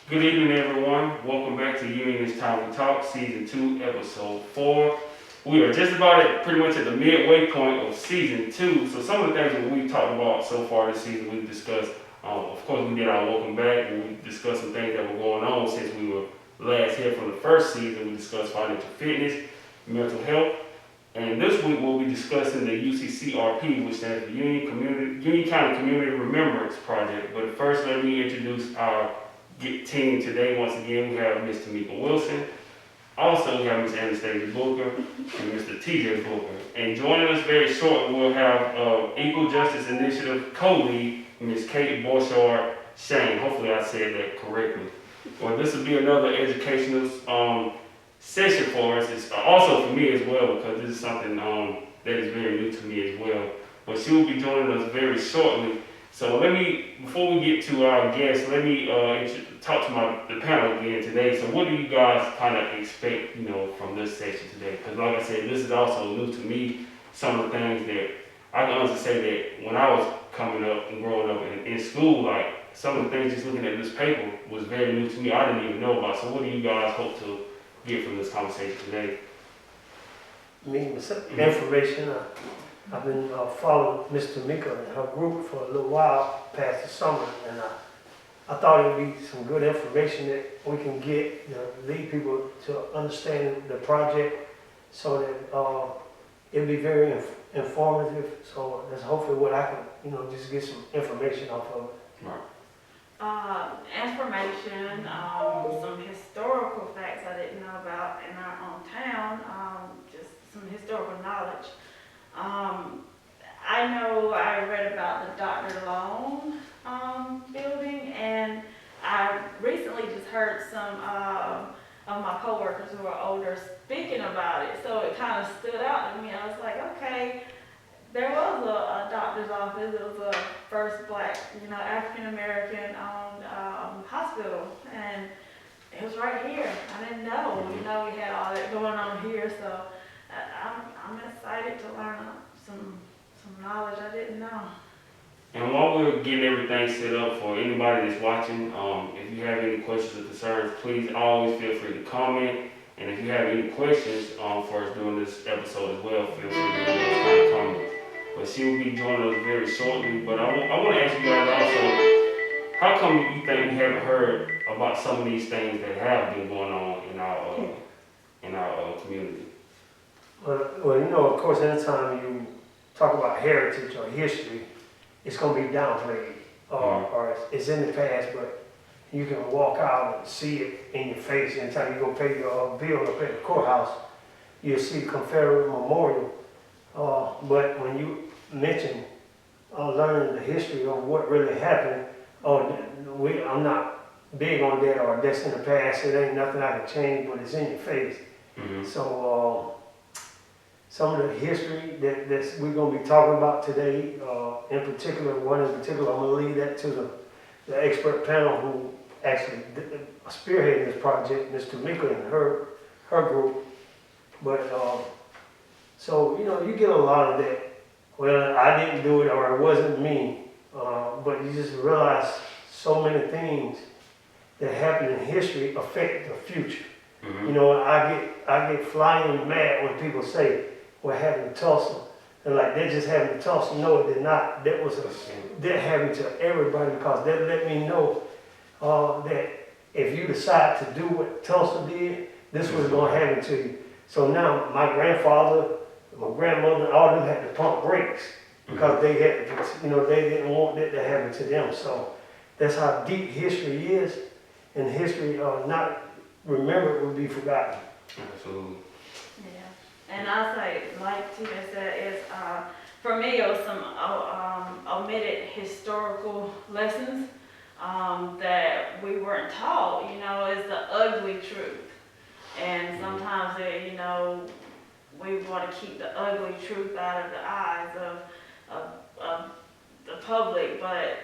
Good evening, everyone. Welcome back to You and It's Time We Talk, Season 2, Episode 4. We are just about pretty much at the midway point of Season 2. So some of the things that we've talked about so far this season, we've discussed. Of course, we did our welcome back, and we discussed some things that were going on since we were last here from the first season. We discussed financial fitness, mental health, and this week we'll be discussing the UCCRP, which stands for Union County Community Remembrance Project. But first, let me introduce our team today. Once again, we have Ms. Tamika Wilson. Also, we have Ms. Anastasia Booker and Mr. TJ Booker. And joining us very shortly, we'll have Equal Justice Initiative co-lead, Ms. Kate Borchard Schoen. Hopefully I said that correctly. Well, this will be another educational session for us. It's also for me as well, because this is something that is very new to me as well. But she will be joining us very shortly. So before we get to our guests, let me talk to the panel again today. So what do you guys kind of expect, from this session today? Because like I said, this is also new to me. Some of the things that I can honestly say that when I was coming up and growing up in school, like some of the things just looking at this paper was very new to me. I didn't even know about. So what do you guys hope to get from this conversation today? Information. I've been following Ms. Tamika and her group for a little while past the summer, and I thought it would be some good information that we can get to lead people to understand the project, so that it'll be very informative. So that's hopefully what I can, just get some information off of it. Right. Information, some historical facts I didn't know about in our own town, just some historical knowledge. I know I read about the Dr. Long building, and I recently just heard some of my coworkers who are older speaking about it, so it kind of stood out to me. I was like, okay, there was a doctor's office. It was a first black, African American owned hospital, and it was right here. I didn't know, we had all that going on here, so I'm excited to learn some knowledge I didn't know. And while we're getting everything set up for anybody that's watching, if you have any questions or concerns, please always feel free to comment. And if you have any questions for us during this episode as well, feel free to leave those kind of comments. But she will be joining us very shortly. But I want to ask you guys also, how come you think we haven't heard about some of these things that have been going on in our community? Well, of course, anytime you talk about heritage or history, it's going to be downplayed, or it's in the past, but you can walk out and see it in your face. Anytime you go pay your bill up at the courthouse, you'll see the Confederate Memorial. But when you mention learning the history of what really happened, I'm not big on that, or that's in the past, it ain't nothing I can change, but it's in your face. Mm-hmm. So some of the history that we're going to be talking about today, one in particular, I'm going to leave that to the expert panel who actually spearheaded this project, Ms. Tamika and her group. But so you get a lot of that. Well, I didn't do it, or it wasn't me. But you just realize so many things that happen in history affect the future. Mm-hmm. I get flying mad when people say what happened in Tulsa, and like they just happened in Tulsa. No, it did not. That happened to everybody, because that let me know that if you decide to do what Tulsa did, this was going to happen to you. So now my grandfather, my grandmother, all of them had to pump brakes because they had, they didn't want that to happen to them. So that's how deep history is, and history not remembered will be forgotten. Absolutely. Yeah, and I'll say, like Tina said, is for me it was some omitted historical lessons that we weren't taught. It's the ugly truth, and sometimes we want to keep the ugly truth out of the eyes of the public, but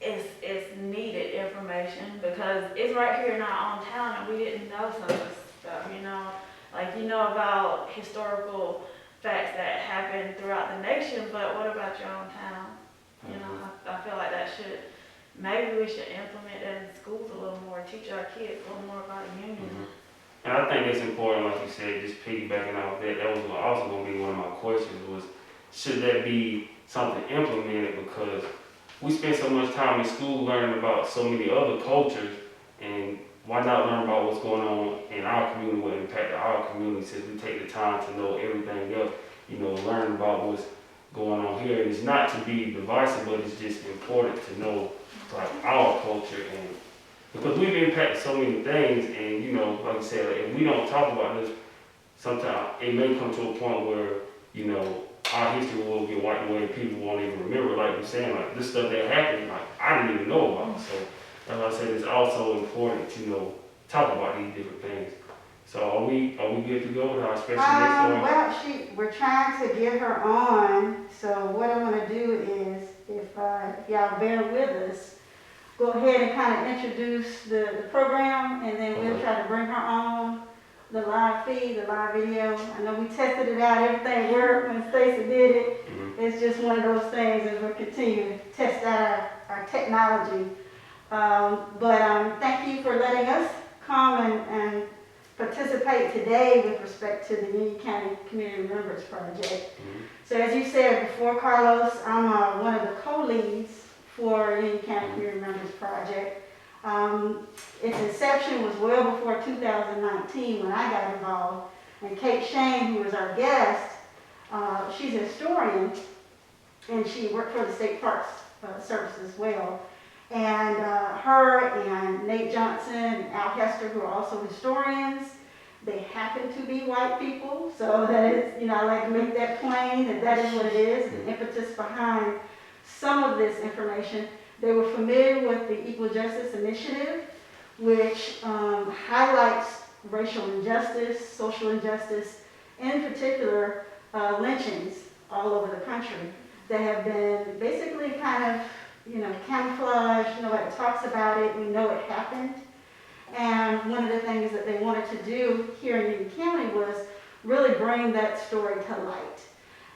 it's needed information, because it's right here in our own town, and we didn't know some of this stuff. Like about historical facts that happen throughout the nation, but what about your own town? I feel like that should Maybe we should implement that in schools a little more teach our kids a little more about the union. Mm-hmm. And I think it's important, like you said, just piggybacking off that. That was also going to be one of my questions was, should that be something implemented? Because we spend so much time in school learning about so many other cultures, and why not learn about what's going on in our community, what impacted our community, since we take the time to know everything else, you know, learn about what's going on here. And it's not to be divisive, but it's just important to know like our culture, and because we've impacted so many things, and you know, like I said, if we don't talk about this, sometimes it may come to a point where, you know, our history will get wiped away and people won't even remember, like you're saying, like this stuff that happened, like I didn't even know about. So that's why I said it's also important to, you know, talk about these different things. So are we good to go with our special guest? Well, we're trying to get her on, so what I'm gonna do is, if y'all bear with us, go ahead and kind of introduce the program, and then we'll try to bring her on the live feed, the live video. I know we tested it out, everything worked when Stacey did it. Mm-hmm. It's just one of those things as we continue to test out our technology. But thank you for letting us come and participate today with respect to the Union County Community Remembrance Project. Mm-hmm. So as you said before, Carlos, I'm one of the co-leads for Union County Community Remembrance Project. Its inception was well before 2019 when I got involved. And Kate Borchard, who was our guest, she's a historian, and she worked for the State Parks Service as well. And her and Nate Johnson and Al Hester, who are also historians, they happen to be white people. So that is, you know, I like to make that plain, that is what it is, the impetus behind some of this information. They were familiar with the Equal Justice Initiative, which highlights racial injustice, social injustice, in particular lynchings all over the country that have been basically kind of, you know, camouflaged. Nobody talks about it. We know it happened. And one of the things that they wanted to do here in Union County was really bring that story to light.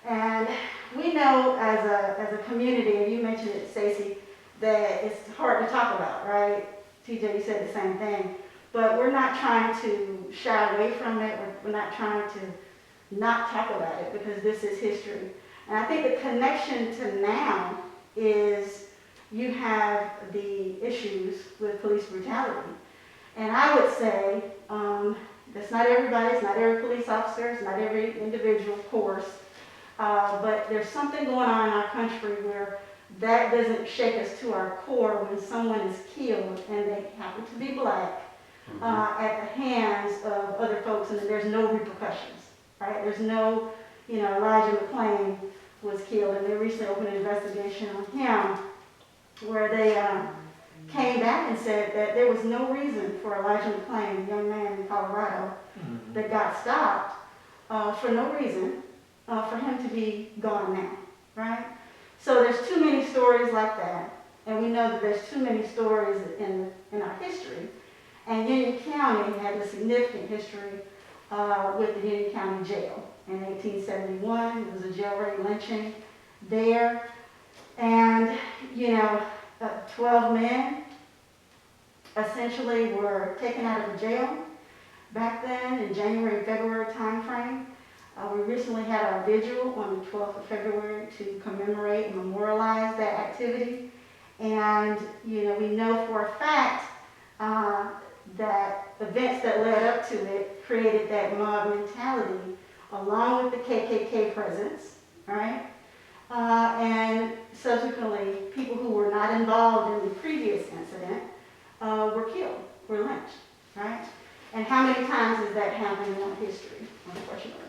And we know as a community, and you mentioned it, Stacey, that it's hard to talk about, right? TJ, you said the same thing. But we're not trying to shy away from it. We're not trying to not talk about it, because this is history. And I think the connection to now is you have the issues with police brutality. And I would say that's not everybody, it's not every police officer, it's not every individual, of course. But there's something going on in our country where that doesn't shake us to our core when someone is killed and they happen to be black at the hands of other folks, and there's no repercussions, right? There's no, you know, Elijah McClain was killed, and they recently opened an investigation on him where they came back and said that there was no reason for Elijah McClain, a young man in Colorado, that got stopped for no reason for him to be gone now, right? So there's too many stories like that, and we know that there's too many stories in our history. And Union County had a significant history with the Union County Jail. In 1871, it was a jail raid lynching there, and 12 men essentially were taken out of the jail back then in January and February timeframe. We recently had our vigil on the 12th of February to commemorate and memorialize that activity. And, we know for a fact that events that led up to it created that mob mentality along with the KKK presence, right? And subsequently, people who were not involved in the previous incident were killed, were lynched, right? And how many times has that happened in our history, unfortunately?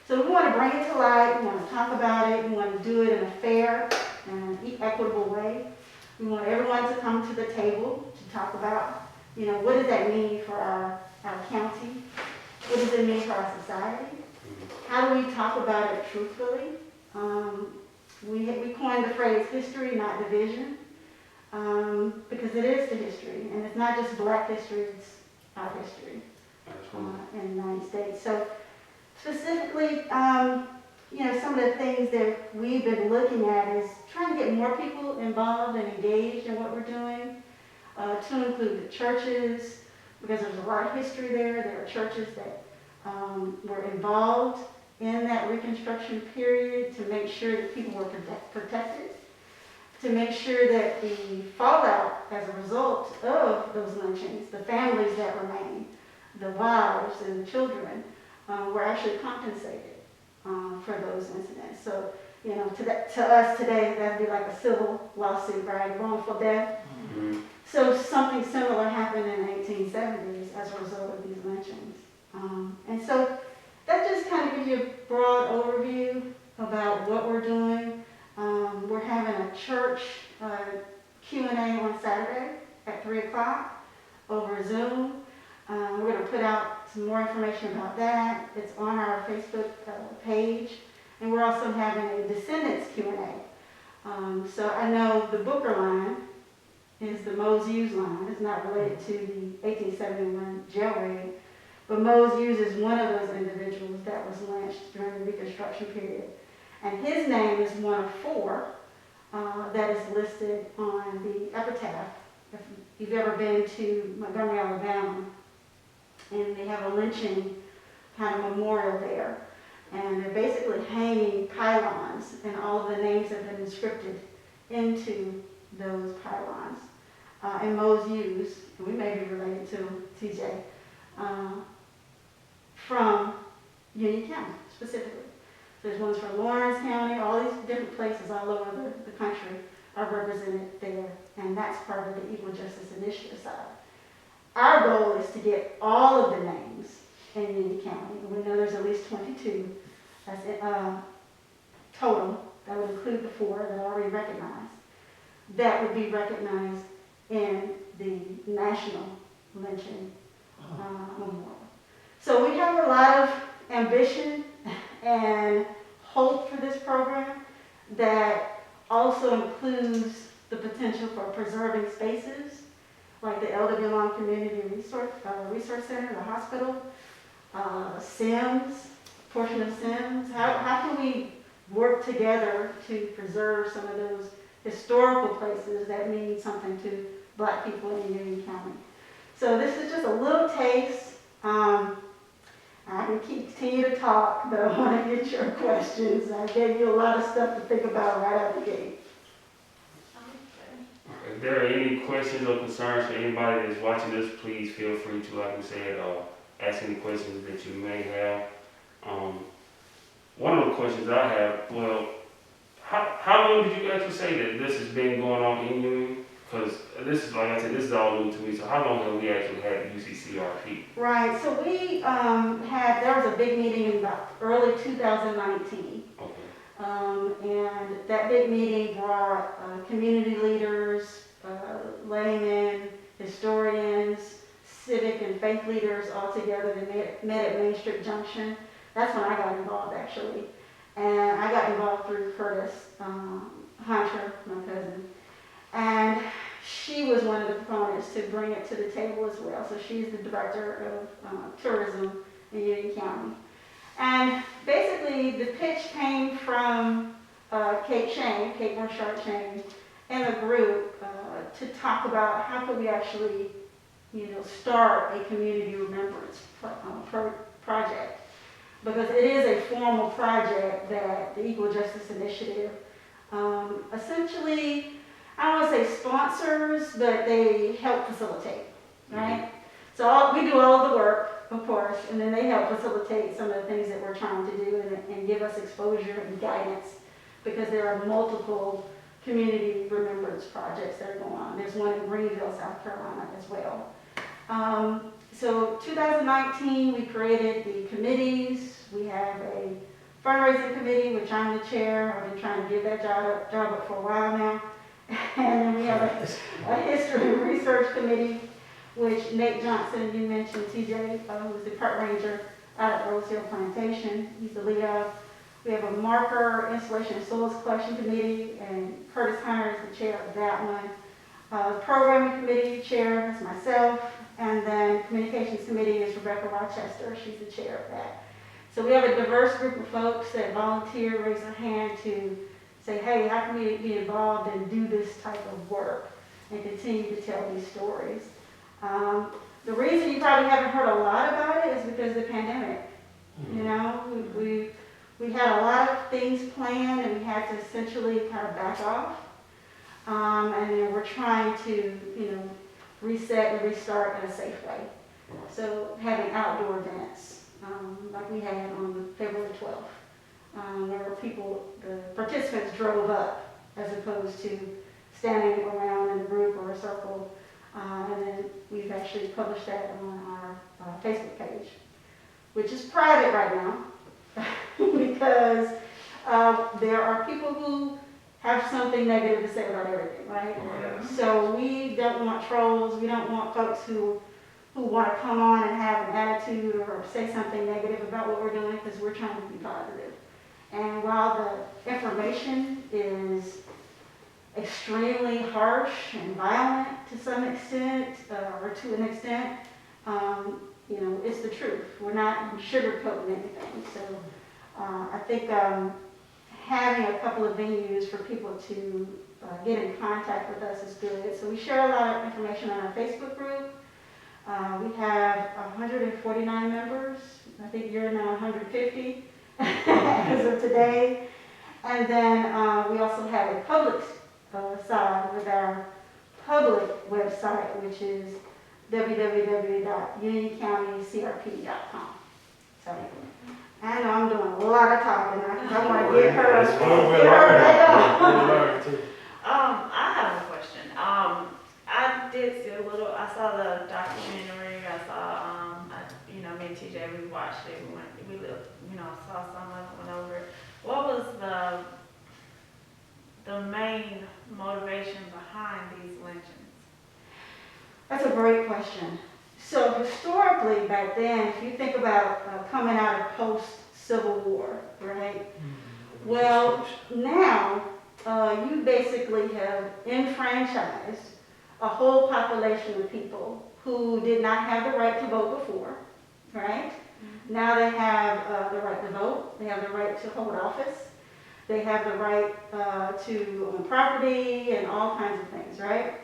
So we want to bring it to light, we want to talk about it, we want to do it in a fair and equitable way. We want everyone to come to the table to talk about, what does that mean for our county? What does it mean for our society? How do we talk about it truthfully? We coined the phrase history, not division, because it is the history, and it's not just black history, it's our history in the United States. So specifically, some of the things that we've been looking at is trying to get more people involved and engaged in what we're doing. to include the churches, because there's a lot of history there. There are churches that were involved in that Reconstruction period to make sure that people were protected, to make sure that the fallout as a result of those lynchings, the families that remained, the wives and the children, were actually compensated for those incidents. So, you know, to us today, that'd be like a civil lawsuit, right? Wrongful death. Mhm. So something similar happened in the 1870s as a result of these lynchings. And so that just kind of gives you a broad overview about what we're doing. We're having a church Q&A on Saturday at 3 o'clock over Zoom. We're going to put out some more information about that. It's on our Facebook page. And we're also having a Descendants Q&A. So I know the Booker line is the Mose Hughes line. It's not related to the 1871 jail raid. But Mose Hughes is one of those individuals that was lynched during the Reconstruction period. And his name is one of 4 that is listed on the epitaph. If you've ever been to Montgomery, Alabama, and they have a lynching kind of memorial there. And they're basically hanging pylons, and all of the names have been inscripted into those pylons. And Mose Hughes, and we may be related to TJ, from Union County specifically. There's ones from Lawrence County, all these different places all over the country are represented there, and that's part of the Equal Justice Initiative side. Our goal is to get all of the names in Union County. We know there's at least 22 that's total. That would include the 4 that are already recognized. That would be recognized in the national lynching memorial. So we have a lot of ambition and hope for this program that also includes the potential for preserving spaces like the Elder Belong Community Resource Center, the hospital, SIMS, portion of SIMS. How can we work together to preserve some of those historical places that mean something to Black people in Union County? So this is just a little taste. I can continue to talk, but I want to get your questions. I gave you a lot of stuff to think about right out the gate. If there are any questions or concerns for anybody that's watching this, please feel free to, like we said, ask any questions that you may have. One of the questions I have, well, how long did you actually say that this has been going on in Union? Because this is, like I said, this is all new to me, so how long have we actually had the UCCRP? Right, so we there was a big meeting in about early 2019. Okay. And that big meeting brought community leaders, laymen, historians, civic and faith leaders all together. They met at Main Street Junction. That's when I got involved, actually. And I got involved through Curtis Hunter, my cousin. And she was one of the proponents to bring it to the table as well. So she's the director of tourism in Union County. And basically, the pitch came from Kate Borchard Schoen, and a group to talk about how could we actually, start a community remembrance project, because it is a formal project that the Equal Justice Initiative essentially, I don't want to say sponsors, but they help facilitate, right? Mm-hmm. So we do all of the work, of course, and then they help facilitate some of the things that we're trying to do and give us exposure and guidance, because there are multiple community remembrance projects that are going on. There's one in Greenville, South Carolina as well. So 2019, we created the committees. We have a fundraising committee, which I'm the chair. I've been trying to give that job up for a while now. And then we have a history and research committee, which Nate Johnson, you mentioned, TJ, who's the park ranger out at Rose Hill Plantation. He's the lead of. We have a marker, installation and soils collection committee, and Curtis Hunter is the chair of that one. Programming committee chair is myself, and then communications committee is Rebecca Rochester. She's the chair of that. So we have a diverse group of folks that volunteer, raise their hand to say, hey, how can we be involved and do this type of work? and continue to tell these stories. The reason you probably haven't heard a lot about it is because of the pandemic. You know, we had a lot of things planned and we had to essentially kind of back off. And then we're trying to, you know, reset and restart in a safe way. So having outdoor events, like we had on February 12th, where the participants drove up as opposed to standing around in a group or a circle. And then we've actually published that on our Facebook page, which is private right now because there are people who have something negative to say about everything, right? Yeah. So we don't want trolls, we don't want folks who want to come on and have an attitude or say something negative about what we're doing because we're trying to be positive. And while the information is extremely harsh and violent to some extent, or to an extent, you know, it's the truth. We're not sugarcoating anything. So I think having a couple of venues for people to get in contact with us is good. So we share a lot of information on our Facebook group. We have 149 members. I think you're now 150 as of today. And then we also have a public side with our public website, which is www.unioncountycrp.com. So, I know I'm doing a lot of talking now because I want to get her. I have a question. I did see a little, I saw the documentary, I saw, me and TJ, we watched it, we lived, saw some of it, went over it. What was the main motivation behind these lynchings? That's a great question. So historically, back then, if you think about coming out of post-Civil War, right? Well, now you basically have enfranchised a whole population of people who did not have the right to vote before, right? Now they have the right to vote, they have the right to hold office, they have the right to own property and all kinds of things, right?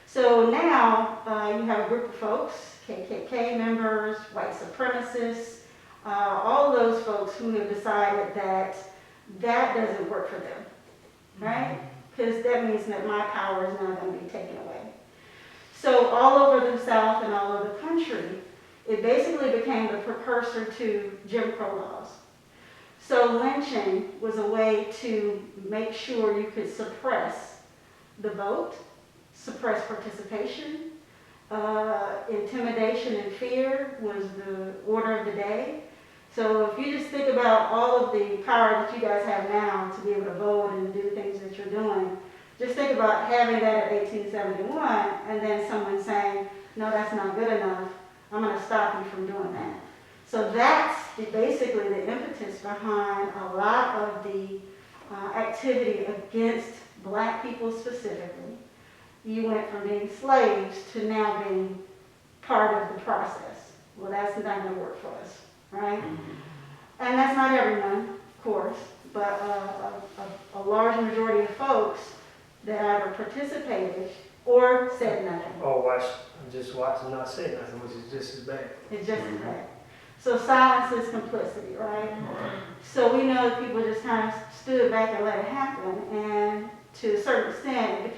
So now you have a group of folks, KKK members, white supremacists, all those folks who have decided that that doesn't work for them, right? Because that means that my power is now going to be taken away. So all over the South and all over the country, it basically became the precursor to Jim Crow laws. So lynching was a way to make sure you could suppress the vote, suppress participation. Intimidation and fear was the order of the day. So if you just think about all of the power that you guys have now to be able to vote and do things that you're doing, just think about having that at 1871 and then someone saying, no, that's not good enough, I'm going to stop you from doing that. So that's basically the impetus behind a lot of the activity against black people specifically. You went from being slaves to now being part of the process. Well, that's not going to work for us, right? And that's not everyone, of course, but a large majority of folks that either participated or said nothing. Or just watch and not say nothing, which is just as bad. It's just as bad. So silence is complicity, right? So we know that people just kind of stood back and let it happen, and to a certain extent, it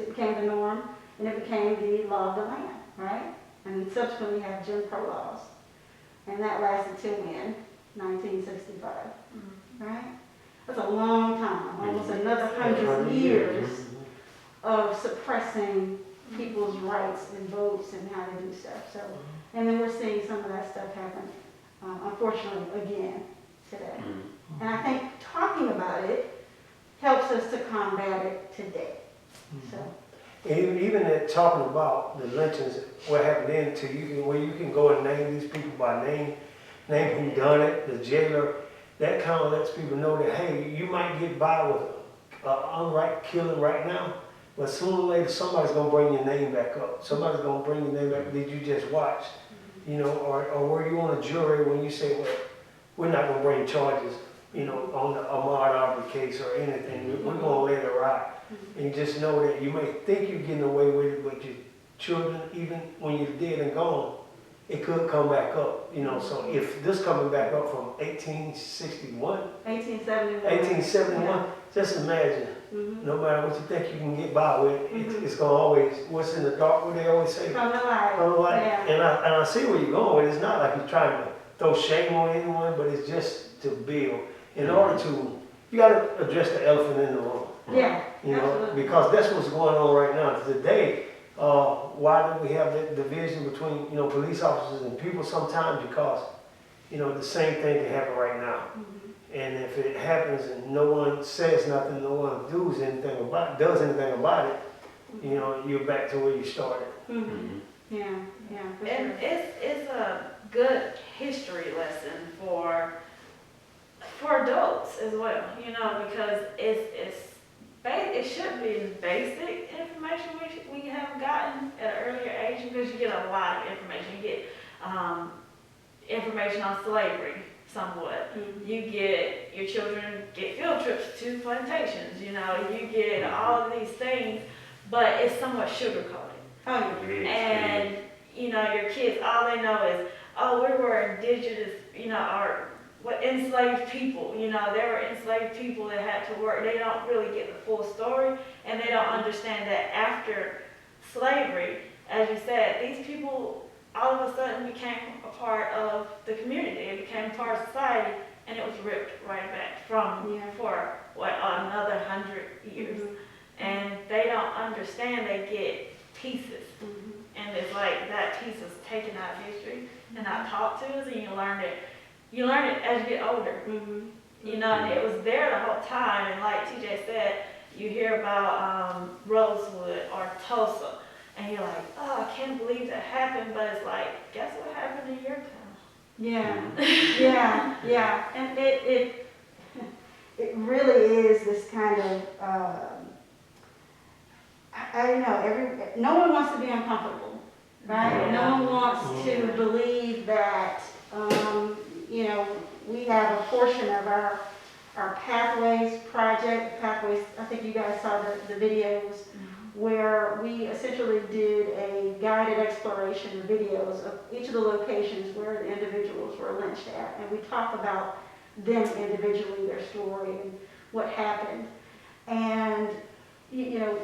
became the norm, and it became the law of the land, right? And subsequently, we have Jim Crow laws, and that lasted till when? 1965, right? That's a long time, almost another 100 years of suppressing people's rights and votes and how they do stuff. So, and then we're seeing some of that stuff happen, unfortunately, again today. And I think talking about it helps us to combat it today. So, even at talking about the lynchings, what happened then to you, where you can go and name these people by name who done it, the jailer, that kind of lets people know that, hey, you might get by with an unright killing right now, but sooner or later somebody's going to bring your name back up. Somebody's going to bring your name back. Did you just watch? Or were you on a jury when you say, well, we're not going to bring charges, you know, on the Ahmaud Arbery case or anything, we're gonna let it ride. And just know that you may think you're getting away with it, but your children, even when you're dead and gone, it could come back up, you know. So if this coming back up from 1861, 1871, just imagine, no matter what you think you can get by with, it's gonna always, what's in the dark, what they always say? Come to life. Come to life. Yeah. And I see where you're going with it. It's not like you're trying to throw shame on anyone, but it's just to build. In order to, you gotta address the elephant in the room. Yeah, You know, absolutely. because that's what's going on right now. Today, why do we have that division between, you know, police officers and people sometimes? Because, you know, the same thing can happen right now. And if it happens and no one says nothing, no one does anything about it, you know, you're back to where you started. Yeah, yeah, for And sure. it's a good history lesson for adults as well, you know, because it should be basic information we have gotten at an earlier age, because you get a lot of information. You get information on slavery somewhat. You get, your children get field trips to plantations, you know, you get all of these things, but it's somewhat sugar-coated. Oh, yeah. And, you know, your kids, all they know is, oh, we were indigenous, you know, or what, enslaved people, you know, there were enslaved people that had to work. They don't really get the full story, and they don't understand that after slavery, as you said, these people all of a sudden became a part of the community. It became part of society, and it was ripped right back from for what, another 100 years. And they don't understand. They get pieces, and it's like that piece is taken out of history and not taught to us, and you learn it as you get older. You know, and it was there the whole time. And like TJ said, you hear about Rosewood or Tulsa, and you're like, oh, I can't believe that happened. But it's like, guess what happened in your town? Yeah, and it really is this kind of I don't know. No one wants to be uncomfortable, right? No one wants to believe that you know, we have a portion of our Pathways project. Pathways, I think you guys saw the videos where we essentially did a guided exploration of videos of each of the locations where the individuals were lynched at. And we talk about them individually, their story and what happened. And, you know,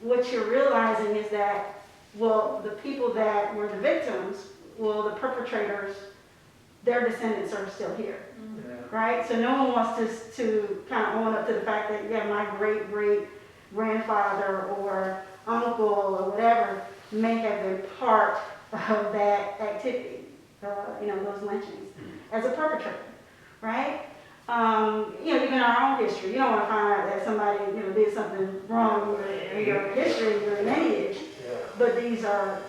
what you're realizing is that, well, the people that were the victims, well, the perpetrators, their descendants are still here, right? So no one wants to kind of own up to the fact that, yeah, my great-great-grandfather or uncle or whatever may have been part of that activity, you know, those lynchings, as a perpetrator, right? You know, even our own history, you don't want to find out that somebody, you know, did something wrong in your history, your lineage. But these are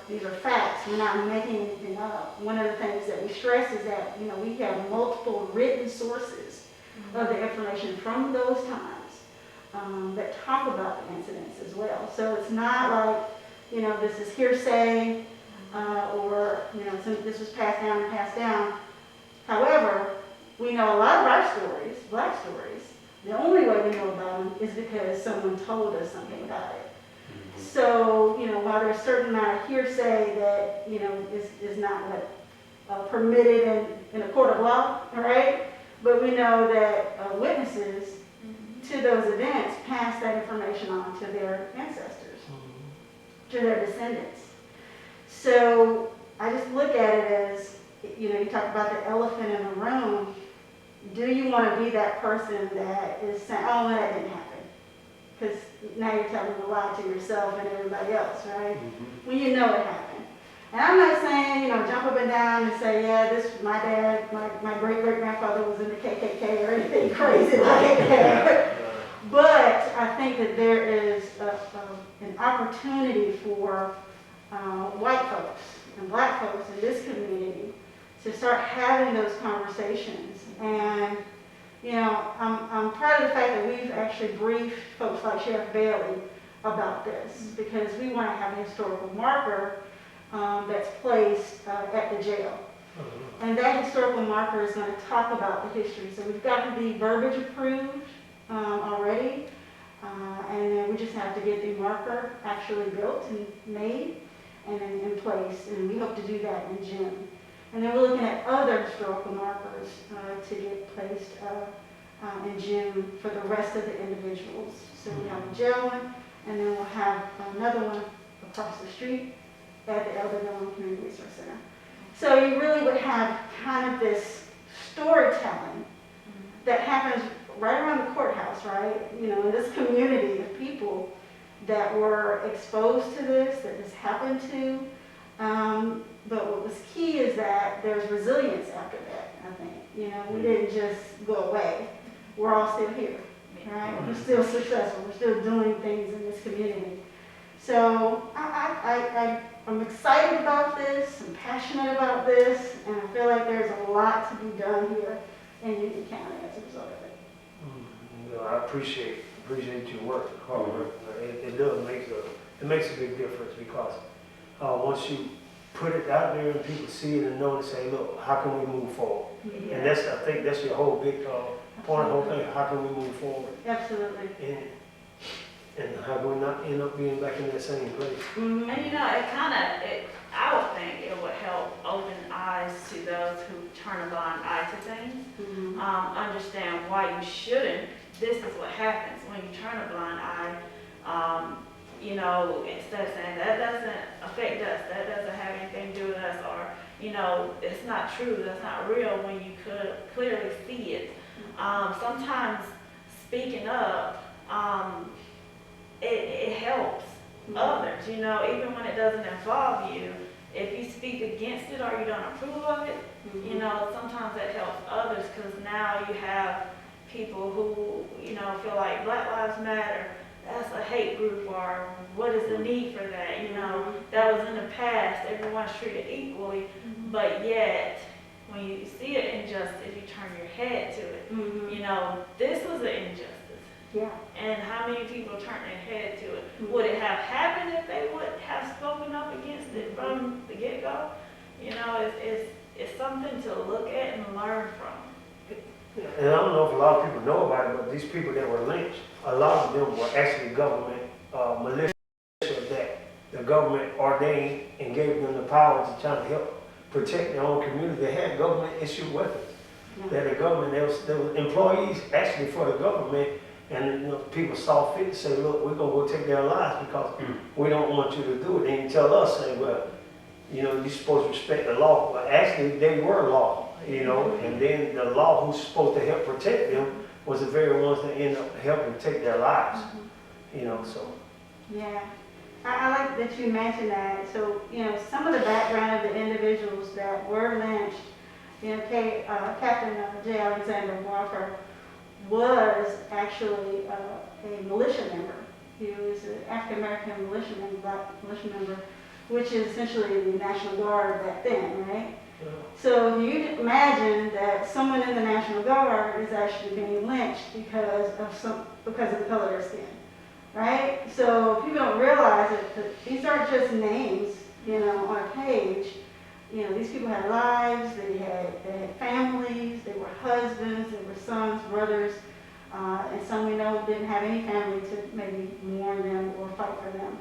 facts. We're not making anything up. One of the things that we stress is that, you know, we have multiple written sources of the information from those times that talk about the incidents as well. So it's not like, you know, this is hearsay or, you know, this was passed down and passed down. However, we know a lot of our stories, Black stories. The only way we know about them is because someone told us something about it. So, you know, while there's a certain amount of hearsay that, you know, is not what permitted in a court of law, right? But we know that witnesses to those events pass that information on to their ancestors, to their descendants. So I just look at it as, you know, you talk about the elephant in the room. Do you want to be that person that is saying, oh, that didn't happen? Because now you're telling a lie to yourself and everybody else, right? When you know it happened. And I'm not saying, you know, jump up and down and say, yeah, this, my dad, my great-great-grandfather was in the KKK or anything crazy like that. But I think that there is an opportunity for white folks and Black folks in this community to start having those conversations. And you know, I'm proud of the fact that we've actually briefed folks like Sheriff Bailey about this, because we want to have a historical marker that's placed at the jail. And that historical marker is going to talk about the history. So we've got the verbiage approved already. And then we just have to get the marker actually built and made and then in place. And we hope to do that in June. And then we're looking at other historical markers to get placed in June for the rest of the individuals. So we have a jail one, and then we'll have another one across the street at the Elder Dillon Community Resource Center. So you really would have kind of this storytelling that happens right around the courthouse, right? You know, in this community of people that were exposed to this, that this happened to. But what was key is that there's resilience after that, I think. You know, we didn't just go away. We're all still here, right? We're still successful. We're still doing things in this community. So I'm excited about this. I'm passionate about this. And I feel like there's a lot to be done here in Union County as a result of it. You know, I appreciate your work, hard work. It does makes a big difference because once you put it out there and people see it and know and say, look, how can we move forward? Yeah. And I think that's your whole big point of the whole thing. How can we move forward? Absolutely. And how can we not end up being back in that same place? And you know, I would think it would help open eyes to those who turn a blind eye to things. Understand why you shouldn't. This is what happens when you turn a blind eye. You know, instead of saying that doesn't affect us, that doesn't have anything to do with us, or, you know, it's not true, that's not real, when you could clearly see it. Sometimes speaking up, it helps others, you know, even when it doesn't involve you. If you speak against it or you don't approve of it, you know, sometimes that helps others, because now you have people who, you know, feel like Black Lives Matter, that's a hate group, or what is the need for that? You know, that was in the past, everyone's treated equally, but yet, when you see an injustice, you turn your head to it. You know, this was an injustice. Yeah. And how many people turned their head to it? Would it have happened if they would have spoken up against it from the get-go? You know, it's something to look at and learn from. And I don't know if a lot of people know about it, but these people that were lynched, a lot of them were actually government militia that the government ordained and gave them the power to try to help protect their own community. They had government-issued weapons. That the government, there was employees actually for the government, and you know, people saw fit to say, look, we're going to go take their lives because we don't want you to do it. And you tell us, say, well, you know, you're supposed to respect the law. But actually, they were law. You know, and then the law who's supposed to help protect them was the very ones that end up helping take their lives. You know, so. Yeah, I like that you mentioned that. So, you know, some of the background of the individuals that were lynched, you know, Captain J. Alexander Walker was actually a militia member. He was an African-American militia member, black militia member, which is essentially the National Guard back then, right? So you imagine that someone in the National Guard is actually being lynched because of the color of their skin, right? So people don't realize that these aren't just names, you know, on a page. You know, these people had lives, they had families, they were husbands, they were sons, brothers, and some we know didn't have any family to maybe mourn them or fight for them.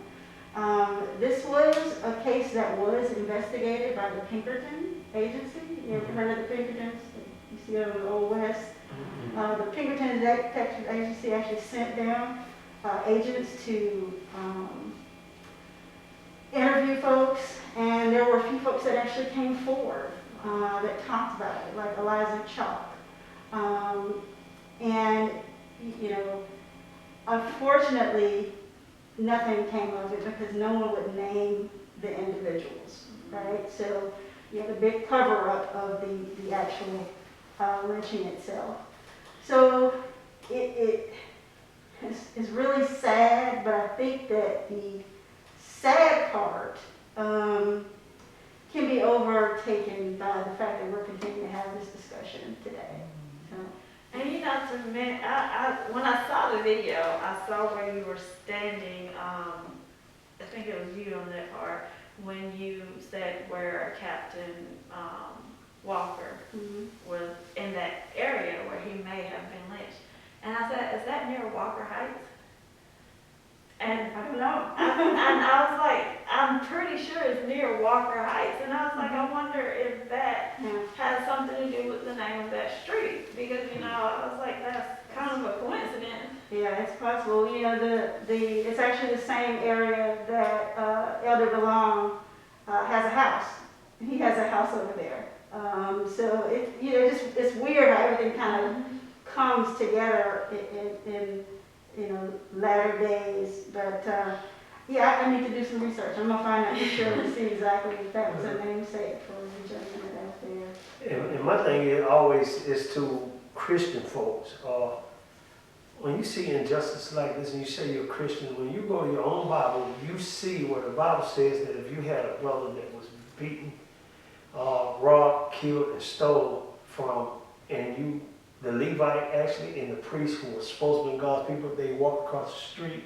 This was a case that was investigated by the Pinkerton Agency. You ever heard of the Pinkertons? You see it in the Old West. The Pinkerton Detective Agency actually sent down agents to interview folks, and there were a few folks that actually came forward that talked about it, like Eliza Chalk. And, you know, unfortunately, nothing came of it because no one would name the individuals, right? So you have a big cover-up of the actual lynching itself. So it is really sad, but I think that the sad part can be overtaken by the fact that we're continuing to have this discussion today. So. And you know, to me, when I saw the video, I saw where you were standing, I think it was you on that part, when you said where Captain Walker was in that area where he may have been lynched. And I said, is that near Walker Heights? And I don't know. and I was like, I'm pretty sure it's near Walker Heights. And I was like, I wonder if that Yeah. has something to do with the name of that street. Because, you know, I was like, that's kind of a coincidence. Yeah, it's possible. You know, it's actually the same area that Elder Belong has a house. He has a house over there. So it's weird how everything kind of comes together in latter days. But yeah, I need to do some research. I'm gonna find out for sure and see exactly if that was a namesake for the gentleman out there. And my thing is always is to Christian folks. When you see injustice like this and you say you're a Christian, when you go to your own Bible, you see where the Bible says that if you had a brother that was beaten, robbed, killed, and stole from, and the Levite actually and the priest who was supposed to be God's people, they walked across the street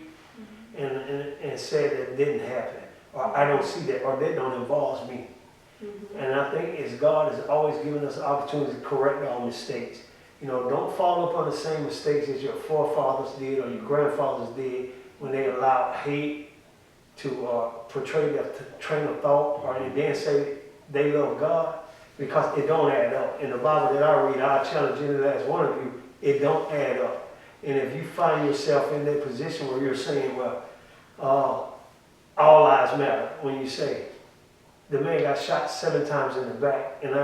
and said that didn't happen, or I don't see that, or that don't involve me. And I think it's God is always giving us the opportunity to correct our mistakes. You know, don't fall upon the same mistakes as your forefathers did or your grandfathers did when they allowed hate to portray their train of thought, or and then say they love God, because it don't add up. In the Bible that I read, I challenge any last one of you, it don't add up. And if you find yourself in that position where you're saying, well, all lives matter, when you say, the man got shot 7 times in the back, and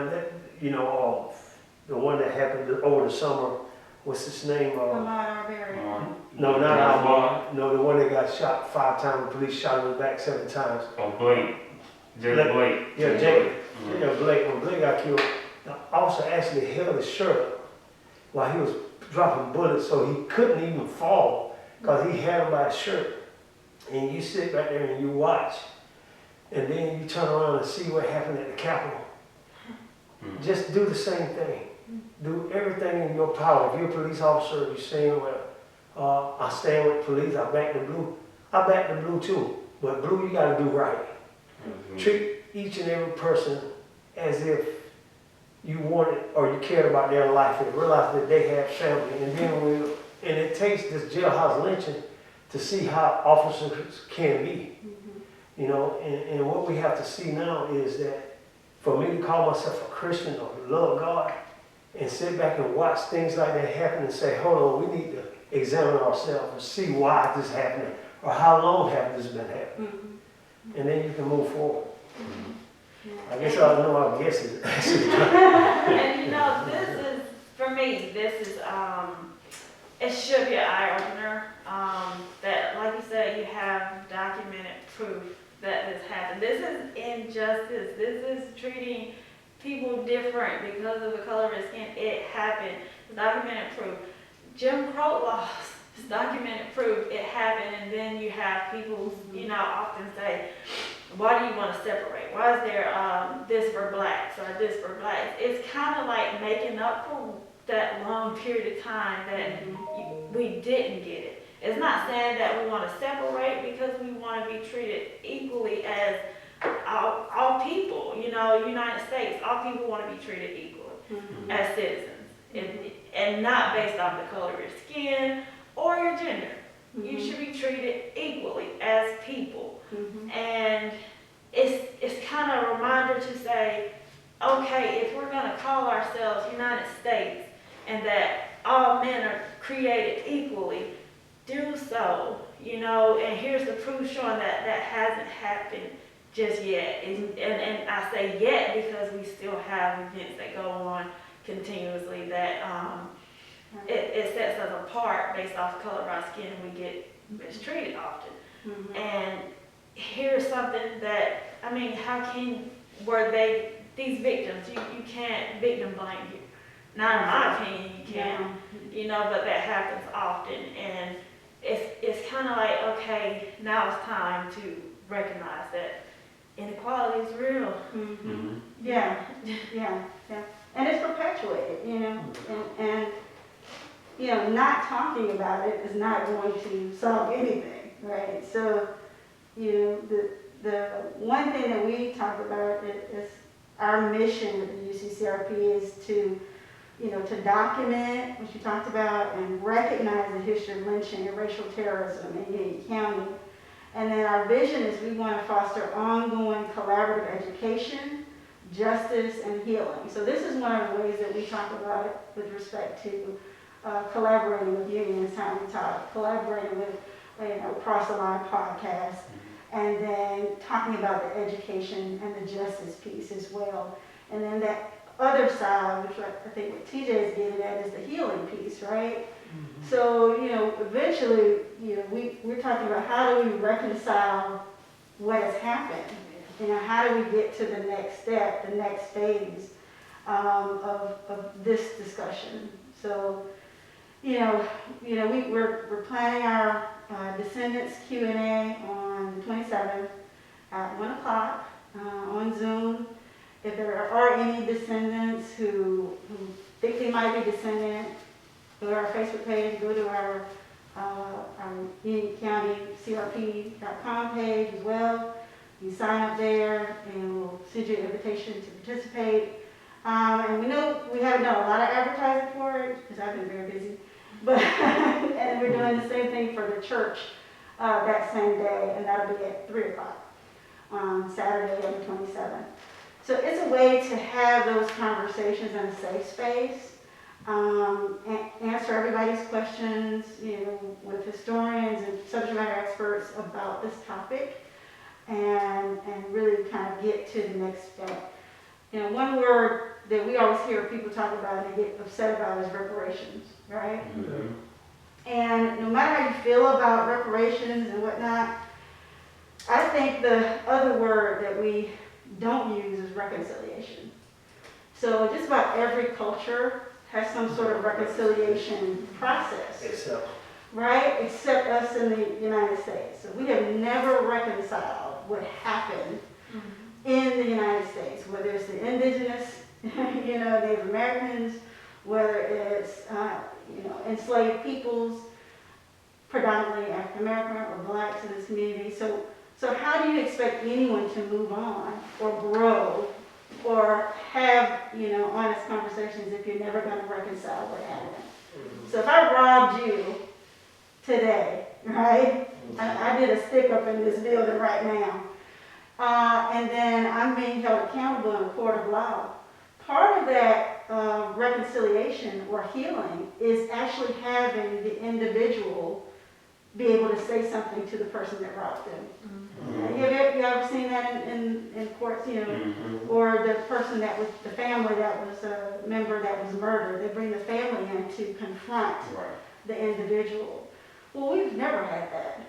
the one that happened over the summer, what's his name? Ahmaud Arbery. No, not Ahmaud. No, the one that got shot 5 times. The police shot him in the back 7 times. Oh, Blake. Blake. Yeah, Jake. Yeah, Blake. When Blake got killed, the officer actually held his shirt up while he was dropping bullets, so he couldn't even fall because he had him by his shirt. And you sit right there and you watch, and then you turn around and see what happened at the Capitol. Just do the same thing. Do everything in your power. If you're a police officer, you're saying, well, I stand with police, I back the blue. I back the blue too. But blue, you gotta do right. Treat each and every person as if you wanted or you cared about their life and realize that they have family. And then and it takes this jailhouse lynching to see how officers can be. You know, and what we have to see now is that for me to call myself a Christian or love God and sit back and watch things like that happen and say, hold on, we need to examine ourselves and see why this is happening or how long has this been happening. And then you can move forward. I guess I know our guesses. And you know, this is, for me, it should be an eye-opener, that, like you said, you have documented proof that this happened. This is injustice. This is treating people different because of the color of their skin. It happened. It's documented proof. Jim Crow laws, it's documented proof. It happened. And then you have people, often say, why do you want to separate? Why is there this for blacks or this for blacks? It's kind of like making up for that long period of time that we didn't get it. It's not saying that we want to separate because we want to be treated equally as all people. United States, all people want to be treated equally as citizens, and not based off the color of your skin or your gender. You should be treated equally as people. And it's kind of a reminder to say, okay, if we're going to call ourselves United States and that all men are created equally, do so, and here's the proof showing that that hasn't happened just yet. And I say yet because we still have events that go on continuously that it sets us apart based off the color of our skin, and we get mistreated often. And here's something that, these victims, you can't victim blame here. Not in my opinion, you can't, but that happens often. And it's kind of like, okay, now it's time to recognize that inequality is real. Yeah. And it's perpetuated, and not talking about it is not going to solve anything, right? So, the one thing that we talk about is our mission with the UCCRP is to, to document what you talked about and recognize the history of lynching and racial terrorism in Union County. And then our vision is we want to foster ongoing collaborative education, justice, and healing. So this is one of the ways that we talk about it with respect to collaborating with Union is How We Talk, collaborating with Cross the Line podcast, and then talking about the education and the justice piece as well. And then that other side, which I think what TJ is getting at, is the healing piece, right? Mm-hmm. So, eventually, we're talking about how do we reconcile what has happened? How do we get to the next step, the next phase of this discussion? So, we're planning our Descendants Q&A on the 27th at 1 o'clock on Zoom. If there are any descendants who think they might be descendant, go to our Facebook page, go to our Union County CRP.com page as well. You sign up there and we'll send you an invitation to participate. And we know we haven't done a lot of advertising for it because I've been very busy. But and we're doing the same thing for the church that same day, and that'll be at 3 o'clock on Saturday, the 27th. So it's a way to have those conversations in a safe space, answer everybody's questions, with historians and subject matter experts about this topic, and really kind of get to the next step. One word that we always hear people talk about and they get upset about is reparations, right? Mm-hmm. And no matter how you feel about reparations and whatnot, I think the other word that we don't use is reconciliation. So just about every culture has some sort of reconciliation process. Right? Except us in the United States. So we have never reconciled what happened in the United States, whether it's the indigenous, Native Americans, whether it's, enslaved peoples, predominantly African American or blacks in this community. So how do you expect anyone to move on or grow or have, honest conversations if you're never going to reconcile what happened? Mm-hmm. So if I robbed you today, right? I did a stick up in this building right now. And then I'm being held accountable in a court of law. Part of that reconciliation or healing is actually having the individual be able to say something to the person that robbed them. Mm-hmm. You ever seen that in courts, mm-hmm. or the person that was, the family that was a member that was murdered, they bring the family in to confront the individual. Well, we've never had that.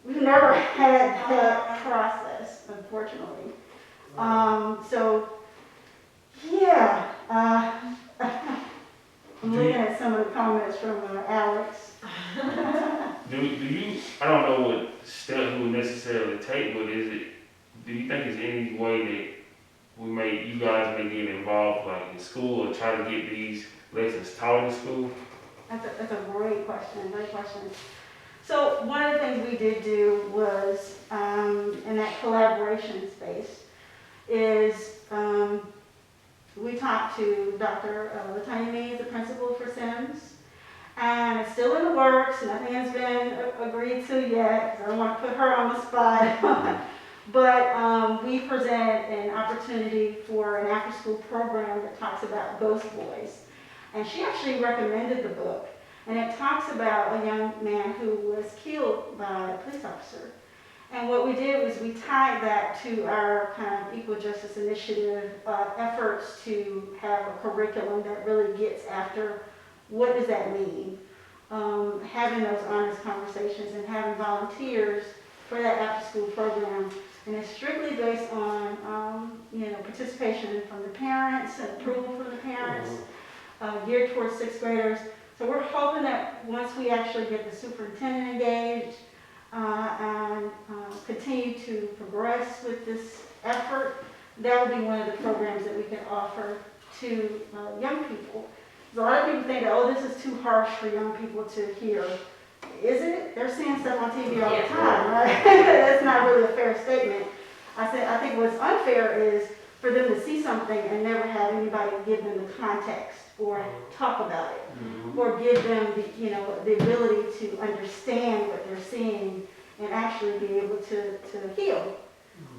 We've never had that process, unfortunately. So, yeah, I'm looking at some of the comments from Alex. Do you, I don't know what steps we would necessarily take, but do you think there's any way that you guys may get involved, like in school, or try to get these lessons taught in school? That's a great question, So one of the things we did do was, in that collaboration space, is we talked to Dr. Latanya Means, the principal for Sims, and it's still in the works. Nothing has been agreed to yet, because I don't want to put her on the spot. But we present an opportunity for an after-school program that talks about ghost boys. And she actually recommended the book. And it talks about a young man who was killed by a police officer. And what we did was we tied that to our kind of equal justice initiative efforts to have a curriculum that really gets after what does that mean. Having those honest conversations and having volunteers for that after-school program. And it's strictly based on participation from the parents and approval from the parents, geared towards 6th graders. So we're hoping that once we actually get the superintendent engaged and continue to progress with this effort, that will be one of the programs that we can offer to young people. So a lot of people think that, oh, this is too harsh for young people to hear. Is it? They're seeing stuff on TV all the time, right? That's not really a fair statement. I think what's unfair is for them to see something and never have anybody give them the context or talk about it, or give them the ability to understand what they're seeing and actually be able to heal.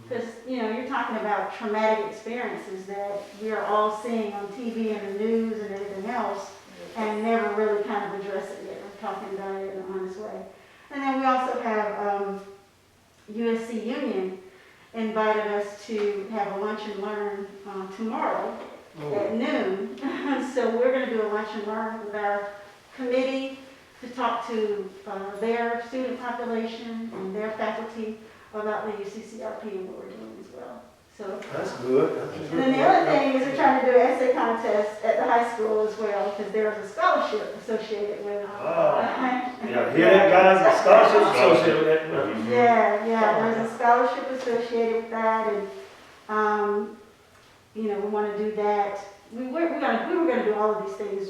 Because, you're talking about traumatic experiences that we are all seeing on TV and the news and everything else, and never really kind of addressing it or talking about it in an honest way. And then we also have USC Union invited us to have a lunch and learn tomorrow at noon. So we're going to do a lunch and learn with our committee to talk to their student population and their faculty about the UCCRP and what we're doing as well. So That's good. and then the other thing is we're trying to do an essay contest at the high school as well, because there's a scholarship associated with it. Yeah, hear that, guys? A scholarship associated with that. Yeah, there's a scholarship associated with that, and we want to do that. We were gonna do all of these things,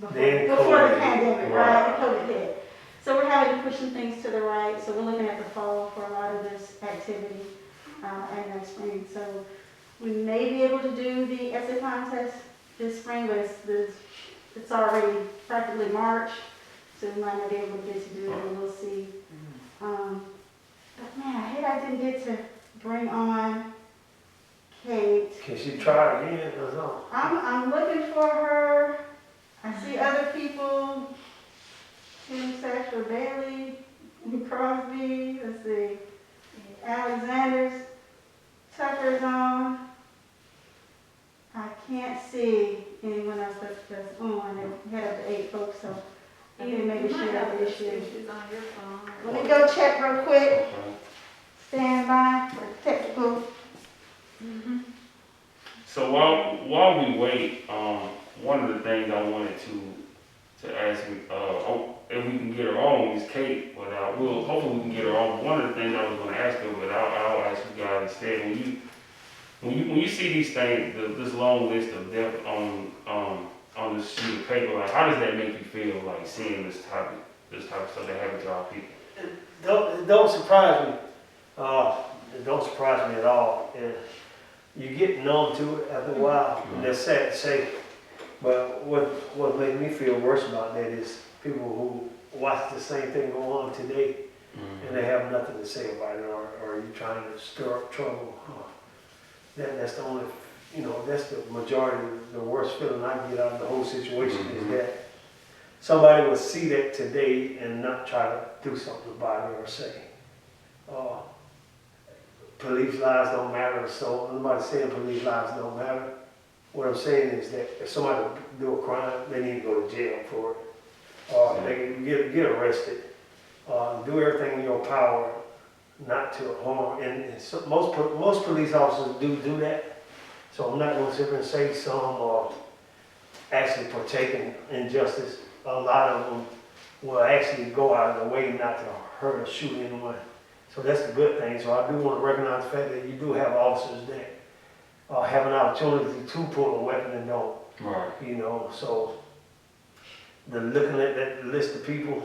before the pandemic, right? The COVID hit. So we're having to push some things to the right. So we're looking at the fall for a lot of this activity and next spring. So we may be able to do the essay contest this spring, but it's already practically March, so we might not be able to get to do it, and we'll see. But man, I hate I didn't get to bring on Kate. Can she try again or something? I'm looking for her. I see other people. Tim Satcher Bailey, Crosby, let's see, Alexander's, Tucker's on. I can't see anyone else that's on. They had up to 8 folks, so I think maybe she had the issue. on your phone. Let me go check real quick. Stand by for technical. So while we wait, one of the things I wanted to ask you, if we can get her on is Kate, but hopefully we can get her on. One of the things I was going to ask her, but I'll ask you guys instead. When you see these things, this long list of death on this sheet of paper, like how does that make you feel, like seeing this type of stuff that happens to our people? It don't surprise me. It don't surprise me at all. You get numb to it after a while. And that's sad to say. But what made me feel worse about that is people who watch the same thing go on today, and they have nothing to say about it, or you trying to stir up trouble. That's the only, that's the majority, the worst feeling I get out of the whole situation is that somebody will see that today and not try to do something about it or say, police lives don't matter, so nobody's saying police lives don't matter. What I'm saying is that if somebody do a crime, they need to go to jail for it. Or they can get arrested. Do everything in your power not to harm. And so most police officers do that. So I'm not going to sit here and say some actually partake in injustice. A lot of them will actually go out of the way not to hurt or shoot anyone. So that's the good thing. So I do want to recognize the fact that you do have officers that have an opportunity to pull a weapon and don't. Right. So looking at that list of people,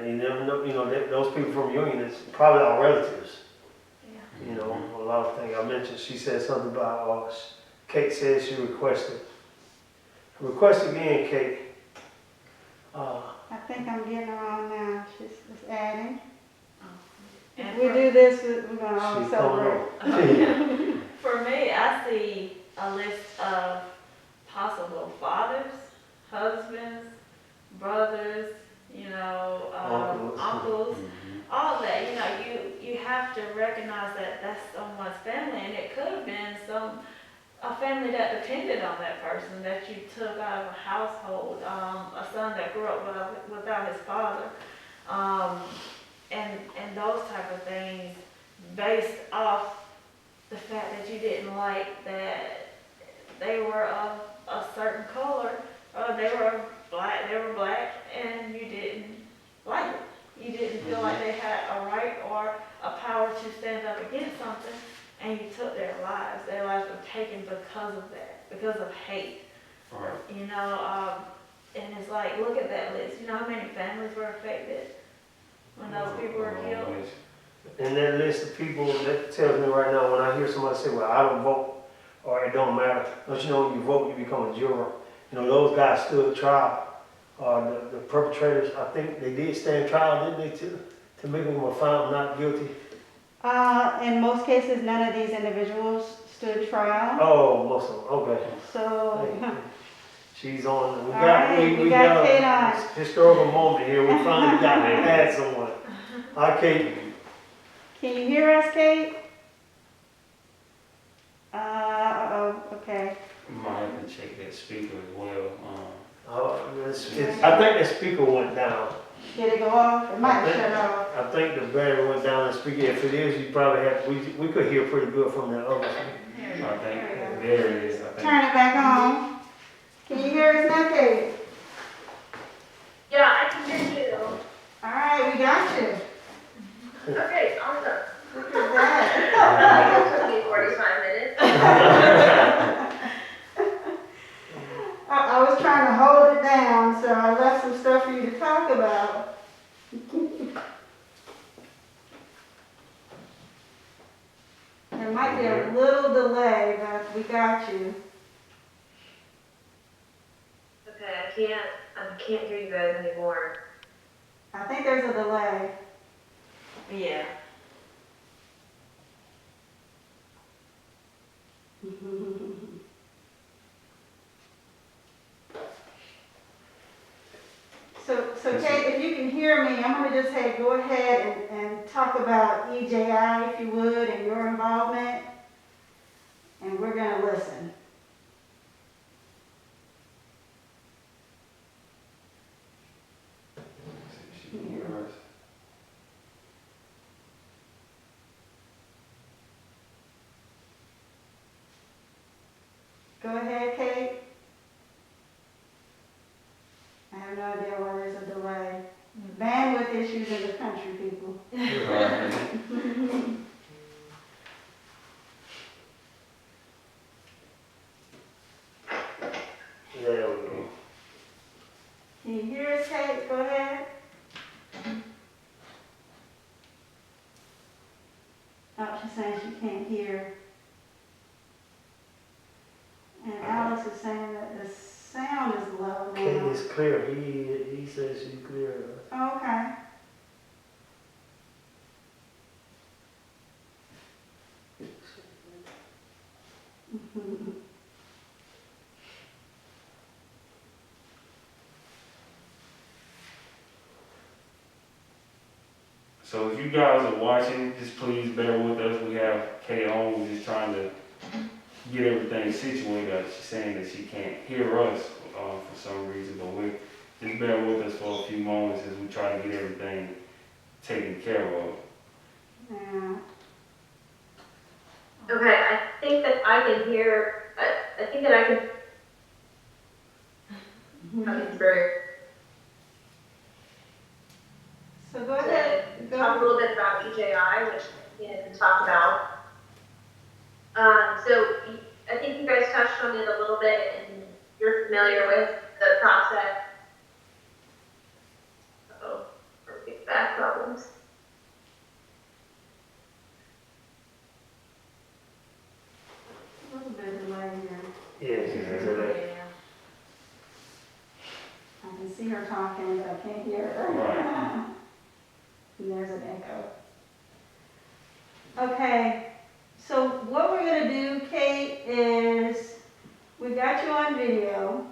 you never know, those people from Union, it's probably our relatives. Yeah. A lot of things I mentioned. She said something about, Kate said she requested. Request again, Kate. I think I'm getting her on now. She's adding. And If we do this, we're going to all She's celebrate. For me, I see a list of possible fathers, husbands, brothers, uncles, all that. You have to recognize that that's someone's family, and it could have been a family that depended on that person that you took out of a household, a son that grew up without his father, and those type of things, based off the fact that you didn't like that they were of a certain color, or they were black, and you didn't like it. You didn't feel like they had a right or a power to stand up against something, and you took their lives. Their lives were taken because of that, because of hate. Right. And it's like, look at that list. You know how many families were affected when those people were killed? And that list of people, that tells me right now, when I hear somebody say, well, I don't vote, or it don't matter, don't you know when you vote, you become a juror. You know, those guys stood trial. The perpetrators, I think they did stand trial, didn't they, to make them were found not guilty? In most cases, none of these individuals stood trial. Oh, most of them, okay. So, She's on, we All got, right, we we got got Kate a on. historical moment here, we finally got to add someone. Hi, Kate. can you hear us, Kate? Okay. Might have to check that speaker as well. I think the speaker went down. Did it go off? It might have shut off. I think the battery went down the speaker. If it is, you probably have, we could hear pretty good from the other speaker. I think There there it is. I think. Turn it back on. Can you hear us now, Kate? Yeah, I can hear you. All right, we got you. Okay, awesome. Look at that. It took me 45 minutes. I was trying to hold it down, so I left some stuff for you to talk about. There might be a little delay, but we got you. Okay, I can't hear you guys anymore. I think there's a delay. Yeah. So Kate, if you can hear me, I'm gonna just say, go ahead and talk about EJI, if you would, and your involvement, and we're gonna listen. She can hear us. Go ahead, Kate. I have no idea why there's a delay. Bandwidth issues in the country, people. Right. There we go. Can you hear us, Kate? Go ahead. Oh, she's saying she can't hear. And Alice is saying that the sound is low Kate now. is clear. He says she's clear. Oh, okay. So if you guys are watching, just please bear with us. We have Kate on. We're just trying to get everything situated. She's saying that she can't hear us for some reason, but we just bear with us for a few moments as we try to get everything taken care of. Yeah. Okay, I think that I can hear, I think that I can through. So go ahead. Talk a little bit about EJI, which we didn't talk about. So I think you guys touched on it a little bit, and you're familiar with the process. Oh, feedback problems. A little bit of delay here. Yeah. I can see her talking, but I can't hear her. Right. And there's an echo. Okay, so what we're gonna do, Kate, is we got you on video.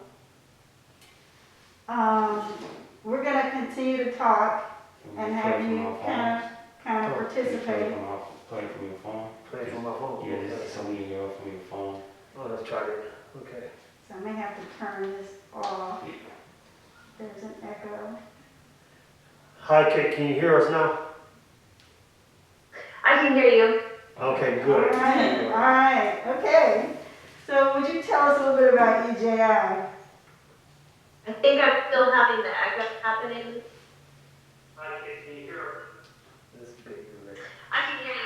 We're gonna continue to talk and have you kind of participate. Play from your phone. Play from my phone. Yeah, this is something you hear from your phone. Oh, let's try that. Okay. So I may have to turn this off. Yeah. There's an echo. Hi, Kate. Can you hear us now? I can hear you. Okay, All good. right, okay. So would you tell us a little bit about EJI? I think I'm still having the echo happening. Hi, Kate. Can you hear us? This is big. I can hear you.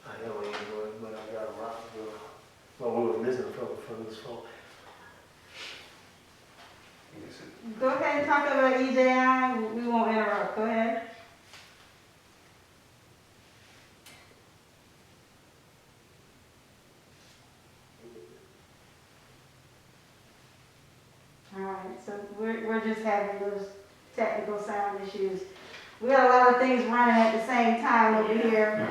I know he was, but I got a lot to go. Well, we were listening from this phone. Yes, Go ahead and talk about EJI. We won't interrupt. Go ahead. having those technical sound issues. We got a lot of things running at the same time over here.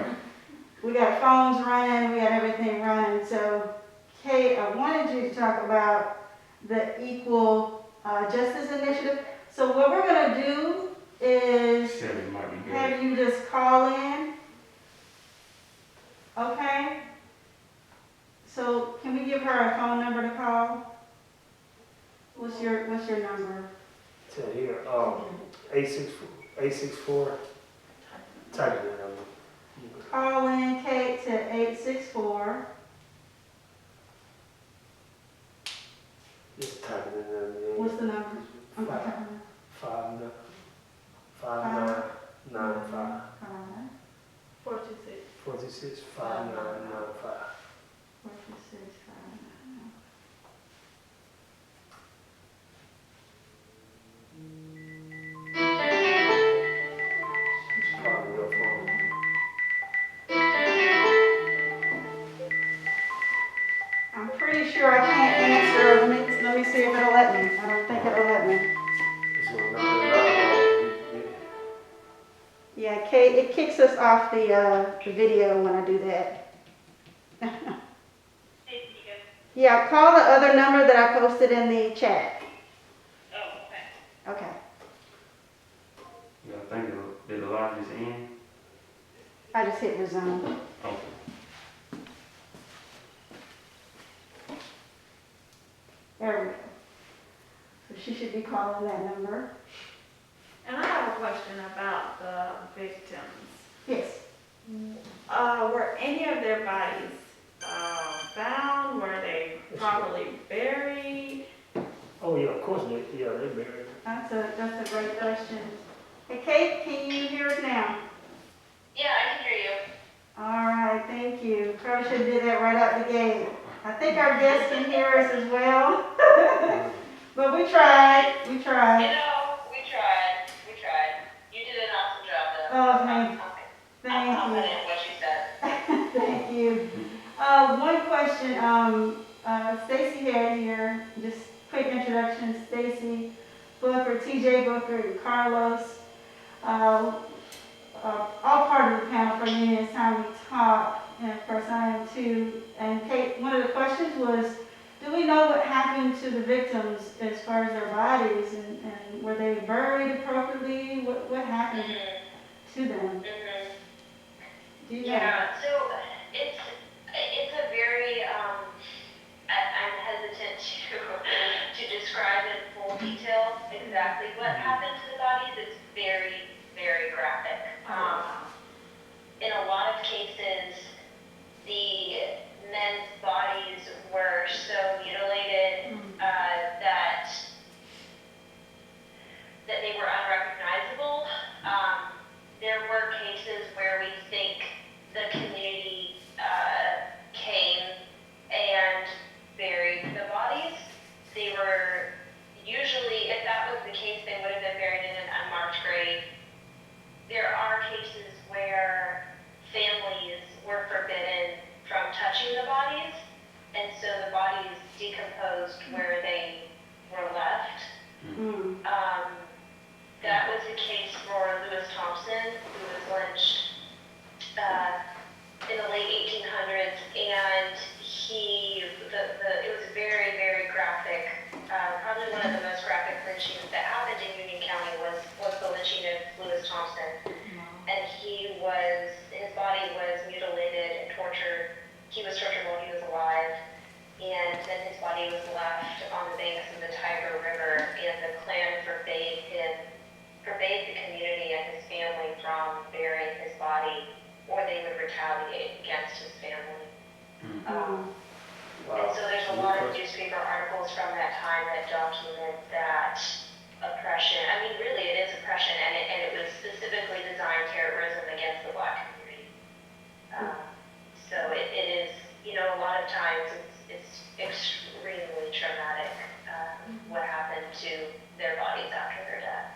We got phones running, we got everything running. So, Kate, I wanted you to talk about the Equal Justice Initiative. So what we're gonna do is Seven might be good. have you just call in. Okay? So can we give her a phone number to call? What's your number? To here, 864, type in the number. Call in, Kate, to 864. Just type in the number. What's the number? Okay. 5995 426. 46 5995. 426. It's probably your phone. I'm pretty sure I can't answer. Let me see if it'll let me. I don't think it'll let me. It's gonna knock it out. Yeah, Kate, it kicks us off the video when I do that. Yeah, call the other number that I posted in the chat. Oh, okay. Okay. Yeah, I think did the live just end? I just hit resume. Okay. There we go. So she should be calling that number. And I have a question about the victims. Yes. Were any of their bodies found? Were they properly buried? Oh, yeah, of course, they're buried. That's a great question. Hey, Kate, can you hear us now? Yeah, I can hear you. All right, thank you. Probably should have did that right out the gate. I think our guests can hear us as well. But we tried. You know, we tried. You did an awesome job, though. Oh, I'm thank confident you. in what you said. Thank you. One question, Stacy had here, just quick introduction, Stacy Booker, TJ Booker, and Carlos, all part of the panel for me this time we talk, and of course I am too. And Kate, one of the questions was, do we know what happened to the victims as far as their bodies, and were they buried appropriately? What happened to them? Do you know? Yeah, so it's a very, I'm hesitant to describe in full detail exactly what happened to the bodies. It's very, very graphic. In a lot of cases, the men's bodies were so mutilated that they were unrecognizable. There were cases where we think the community came and buried the bodies. They were usually, if that was the case, they would have been buried in an unmarked grave. There are cases where families were forbidden from touching the bodies, and so the bodies decomposed where they were left. That was the case for Lewis Thompson, who was lynched in the late 1800s, and it was very, very graphic. Probably one of the most graphic lynchings that happened in Union County was the lynching of Lewis Thompson. And his body was mutilated and tortured. He was tortured while he was alive, and then his body was left on the banks of the Tiger River, and the Klan forbade the community and his family from burying his body, or they would retaliate against his family. And so there's a lot of newspaper articles from that time that document that oppression. I mean, really, it is oppression, and it was specifically designed terrorism against the Black community. So it is, a lot of times it's extremely traumatic what happened to their bodies after their death.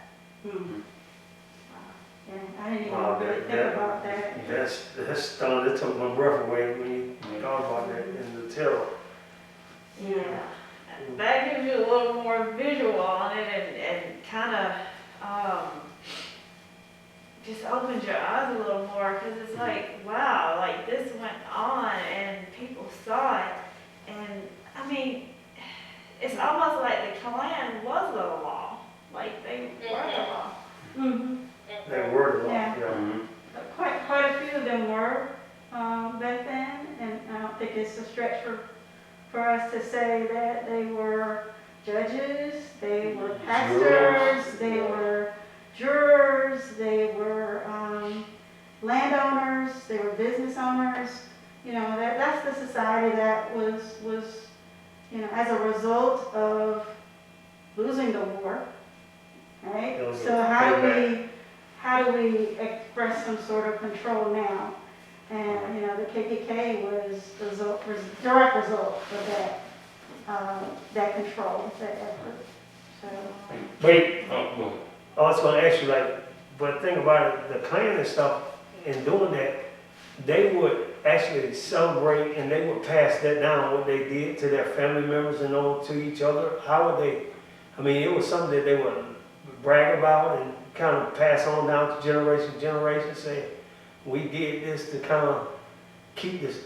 Yeah, I didn't even really think about that. That's stunning. That took my breath away when you thought about that in the terror. Yeah. That gives you a little more visual on it and kind of just opened your eyes a little more, because it's like, wow, like this went on and people saw it, and I mean, it's almost like the Klan was the law, like they were the law. Mm-hmm. They were the law, Yeah. yeah. Mhm. Quite a few of them were back then, and I don't think it's a stretch for us to say that they were judges, they were pastors, they were jurors, they were landowners, they were business owners. You know, that's the society that was as a result of losing the war, right? It was a So how do we express some sort of control now? And, the KKK was direct result of that control, that effort. So, Wait, well, I was gonna ask you, like, but think about it, the Klan and stuff, in doing that, they would actually celebrate and they would pass that down, what they did to their family members and on to each other. How would they, I mean, it was something that they would brag about and kind of pass on down to generation to generation, say, we did this to kind of keep this,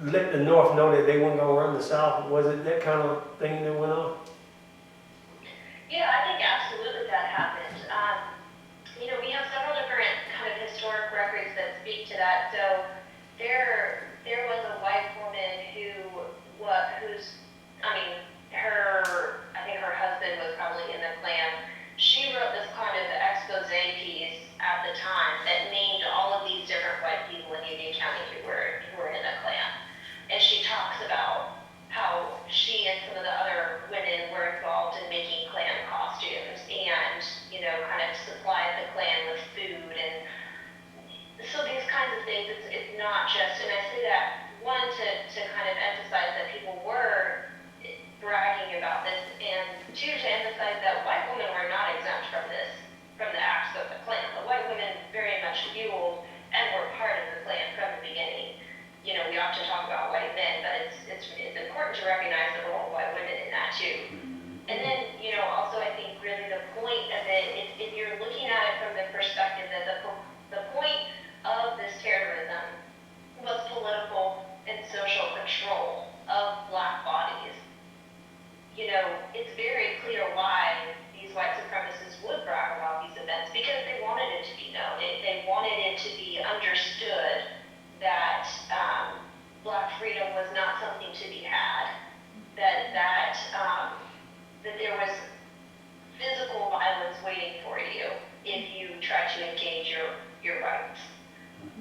let the North know that they weren't gonna run the South. Was it that kind of thing that went on? Yeah, I think absolutely that happened. We have several different kind of historic records that speak to that. So there was a white woman I think her husband was probably in the Klan. She wrote this kind of expose piece at the time that named all of these different white people in Union County who were in the Klan. And she talks about how she and some of the other women were involved in making Klan costumes and, kind of supplied the Klan with food. And so these kinds of things, it's not just, and I say that, one, to kind of emphasize that people were bragging about this, and two, to emphasize that white women were not exempt from the acts of the Klan. The white women very much fueled and were part of the Klan from the beginning. We often talk about white men, but it's important to recognize the role of white women in that too. And then, also I think really the point of it, if you're looking at it from the perspective that the point of this terrorism was political and social control of Black bodies, it's very clear why these white supremacists would brag about these events, because they wanted it to be known. They wanted it to be understood that Black freedom was not something to be had, that there was physical violence waiting for you if you tried to engage your rights. I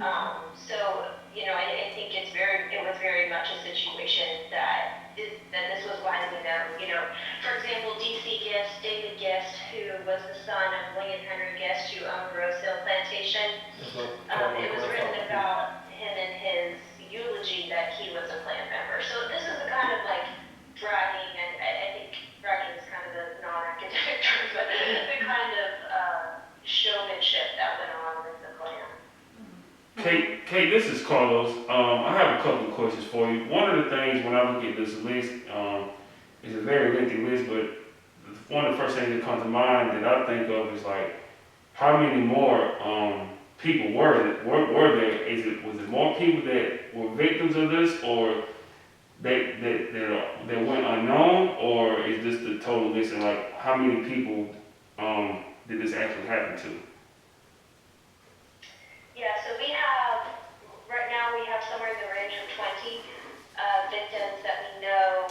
think it was very much a situation that this was widely known. For example, D.C. Gist, David Gist, who was the son of William Henry Gist, who owned Rose Hill Plantation, it was written about him in his eulogy that he was a Klan member. So this is the kind of bragging, and I think bragging is kind of a non-academic term, but the kind of showmanship that went on with the Klan. Kate, this is Carlos. I have a couple of questions for you. One of the things when I look at this list, it's a very lengthy list, but one of the first things that comes to mind that I think of is how many more people were there? Was it more people that were victims of this, or that went unknown, or is this the total list? And how many people did this actually happen to? Yeah, so right now we have somewhere in the range of 20 victims that we know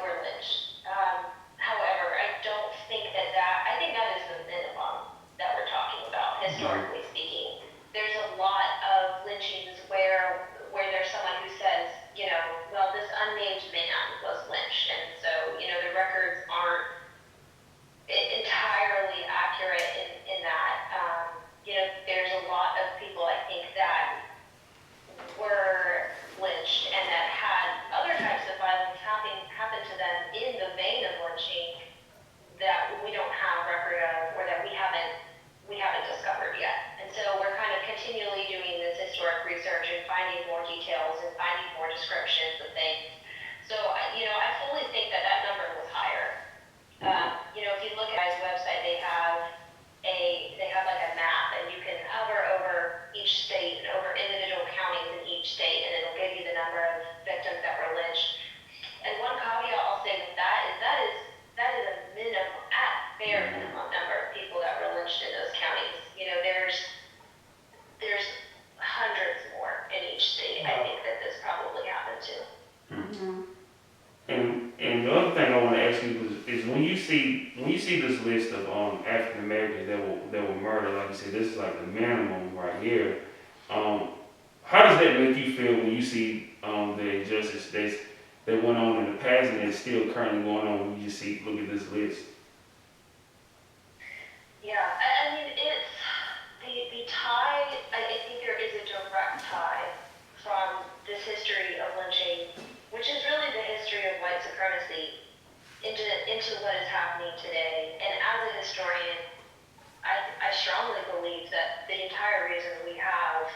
were lynched. However, I don't think I think that is the minimum that we're talking about, historically speaking. There's a lot of lynchings where there's someone who says, well, this unnamed man was lynched, and so, the records aren't entirely accurate in that. There's a lot of people, I think, that were lynched and that had other types of violence happen to them in the vein of lynching that we don't have record of, or that we haven't discovered yet. And so we're kind of continually doing this historic research and finding more details and finding more descriptions of things. So, I fully think that number was higher. If you look at his website, when you see this list of African Americans that were murdered, like you said, this is like the minimum right here. How does that make you feel when you see the injustice that went on in the past and that's still currently going on when you just look at this list? Yeah, I mean, it's the tie, I think there is a direct tie from this history of lynching, which is really the history of white supremacy, into what is happening today. And as a historian, I strongly believe that the entire reason we have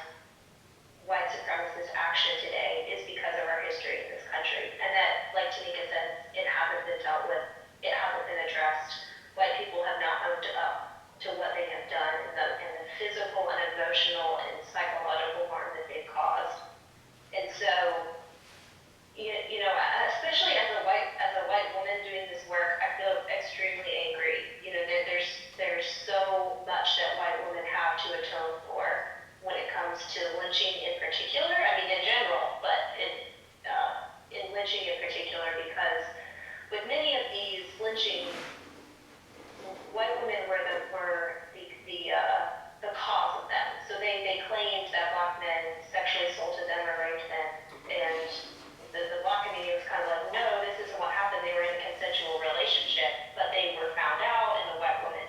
white supremacist action today is because of our history in this country. And that, like Tamika said, it hasn't been dealt with, it hasn't been addressed. White people have not owned up to what they have done and the physical and emotional and psychological harm that they've caused. And so, you know, especially as a white woman doing this work, I feel extremely angry. You know, there's so much that white women have to atone for when it comes to lynching in particular. I mean, in general, but in lynching in particular, because with many of these lynchings, white women were the cause of them. So they claimed that black men sexually assaulted them or raped them, and the black community was kind of like, no, this isn't what happened. They were in a consensual relationship, but they were found out, and the white woman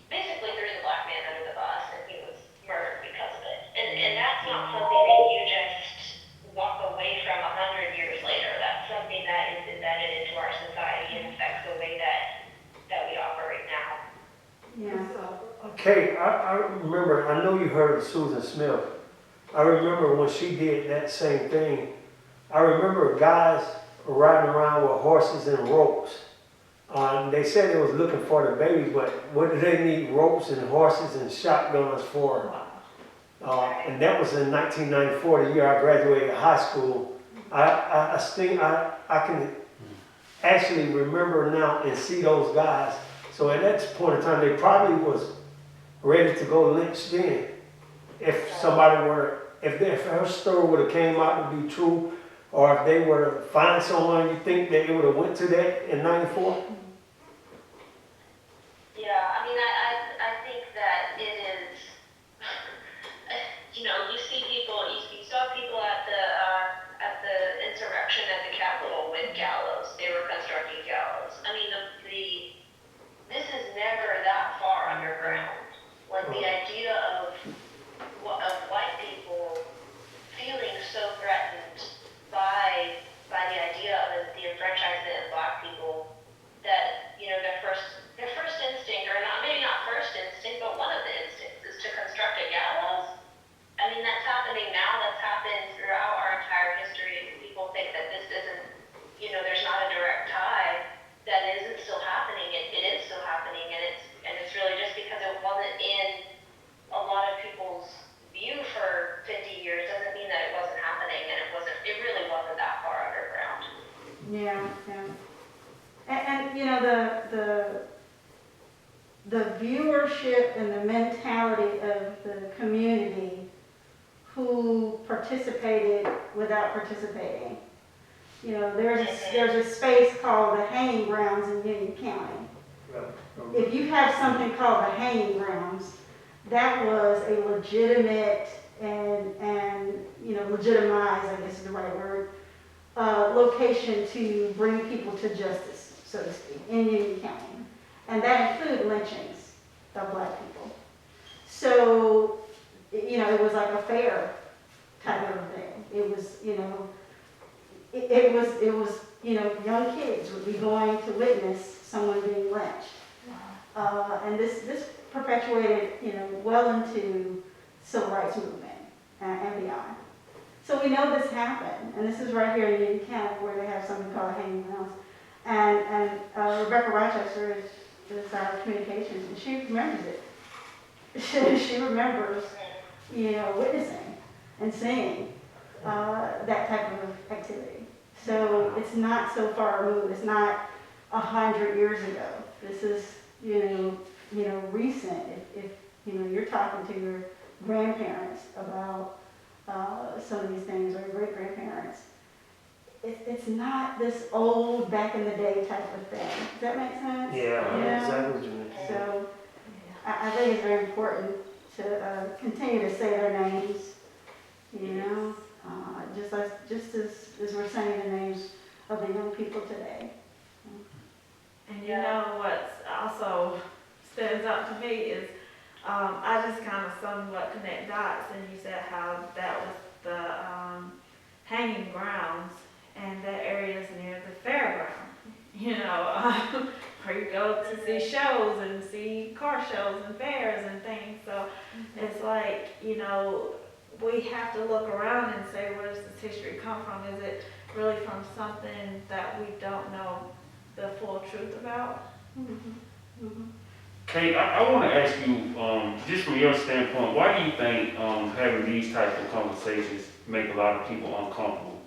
basically threw the black man under the bus, and he was murdered because of it. And that's not something that you just walk away from 100 years later. That's something that is embedded into our society and affects the way that we operate now. Yeah. Okay, I remember, I know you heard of Susan Smith. I remember when she did that same thing. I remember guys riding around with horses and ropes. They said they was looking for the babies, but what do they need ropes and horses and shotguns for? And that was in 1994, the year I graduated high school. I think I can actually remember now and see those guys. So at that point in time, they probably was ready to go lynch then. If somebody were, if her story would have came out to be true, or if they were to find someone, you think that it would have went to that in 94? Yeah, I mean, I think that it is, you know, you see people, you saw people at the insurrection at the Capitol with gallows. They were constructing gallows. I mean, this is never that far underground. Like the idea of white people feeling so threatened by the idea of the enfranchisement of black people that, you know, their first instinct, or not, maybe not first instinct, but one of the instincts is to construct a gallows. I mean, that's happening now. That's happened throughout our entire history. People think that this isn't, you know, there's not a direct tie. That isn't still happening. It is still happening, and it's really just because it wasn't in a lot of people's view for 50 years doesn't mean that it wasn't happening, and it really wasn't that far underground. Yeah, yeah. And you know, the viewership and the mentality of the community who participated without participating. You know, there's a space called the hanging grounds in Union County. If you have something called the hanging grounds, that was a legitimate and you know, legitimized, I guess is the right word, location to bring people to justice, so to speak, in Union County. And that included lynchings of black people. So, you know, it was like a fair type of thing. It was, you know, it was, you know, young kids would be going to witness someone being lynched. And this perpetuated, you know, well into civil rights movement and beyond. So we know this happened, and this is right here in Union County where they have something called hanging grounds. And Rebecca Rochester is our communications, and she remembers it. She remembers, you know, witnessing and seeing that type of activity. So it's not so far removed. It's not 100 years ago. This is, you know, recent. If you know, you're talking to your grandparents about some of these things, or your great grandparents, it's not this old back in the day type of thing. Does that make sense? Yeah, Yeah. exactly what you mean. So I think it's very important to continue to say their names, you know, just as we're saying the names of the young people today. And you know what's also stands out to me is, I just kind of somewhat connect dots, and you said how that was the hanging grounds, and that area is near the fairground. You know, where you go to see shows and see car shows and fairs and things. So it's like, you know, we have to look around and say, where does this history come from? Is it really from something that we don't know the full truth about? Mm-hmm. Mm-hmm. Kate, I want to ask you, just from your standpoint, why do you think having these types of conversations make a lot of people uncomfortable?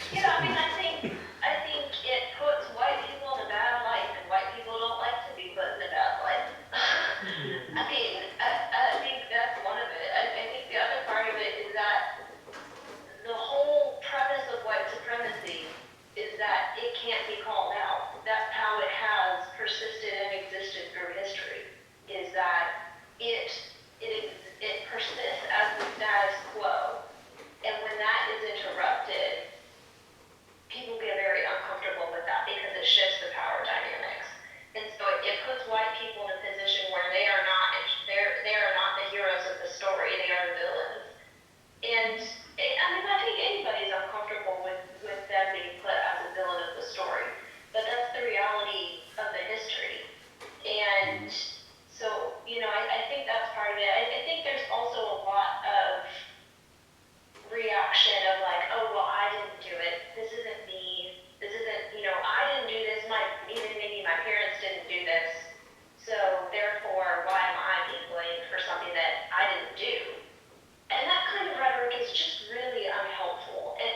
Yeah, I mean, I think it puts white people in a bad light, and white people don't like to be put in a bad light. I mean, I think that's one of it. I think the other part of it is that the whole premise of white supremacy is that it can't be called out. That's how it has persisted and existed through history, is that it persists as the status quo. And when that is interrupted, people get very uncomfortable with that because it shifts the power dynamics. And so it puts white people in a position where they are not the heroes of the story, they are the villains. And I mean, I think anybody's uncomfortable with them being put as a villain of the story, but that's the reality of the history. And so, you know, I think that's part of it. I think there's also a lot of reaction of like, oh, well, I didn't do it. This isn't me. This isn't, you know, I didn't do this. Even maybe my parents didn't do this. So therefore, why am I being blamed for something that I didn't do? And that kind of rhetoric is just really unhelpful. And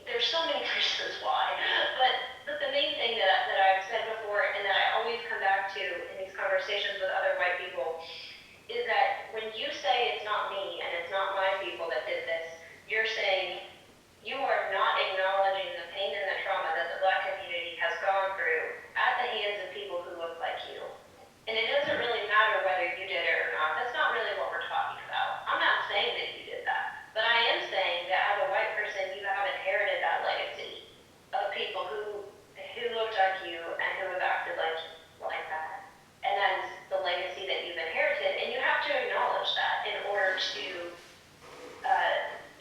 there's so many reasons why. But the main thing that I've said before and that I always come back to in these conversations with other white people is that when you say it's not me and it's not my people that did this, you're saying you are not acknowledging the pain and the trauma that the Black community has gone through at the hands of people who look like you. And it doesn't really matter whether you did it or not. That's not really what we're talking about. I'm not saying that you did that, but I am saying that as a white person, you have inherited that legacy of people who looked like you and who have acted like that. And that is the legacy that you've inherited, and you have to acknowledge that in order to,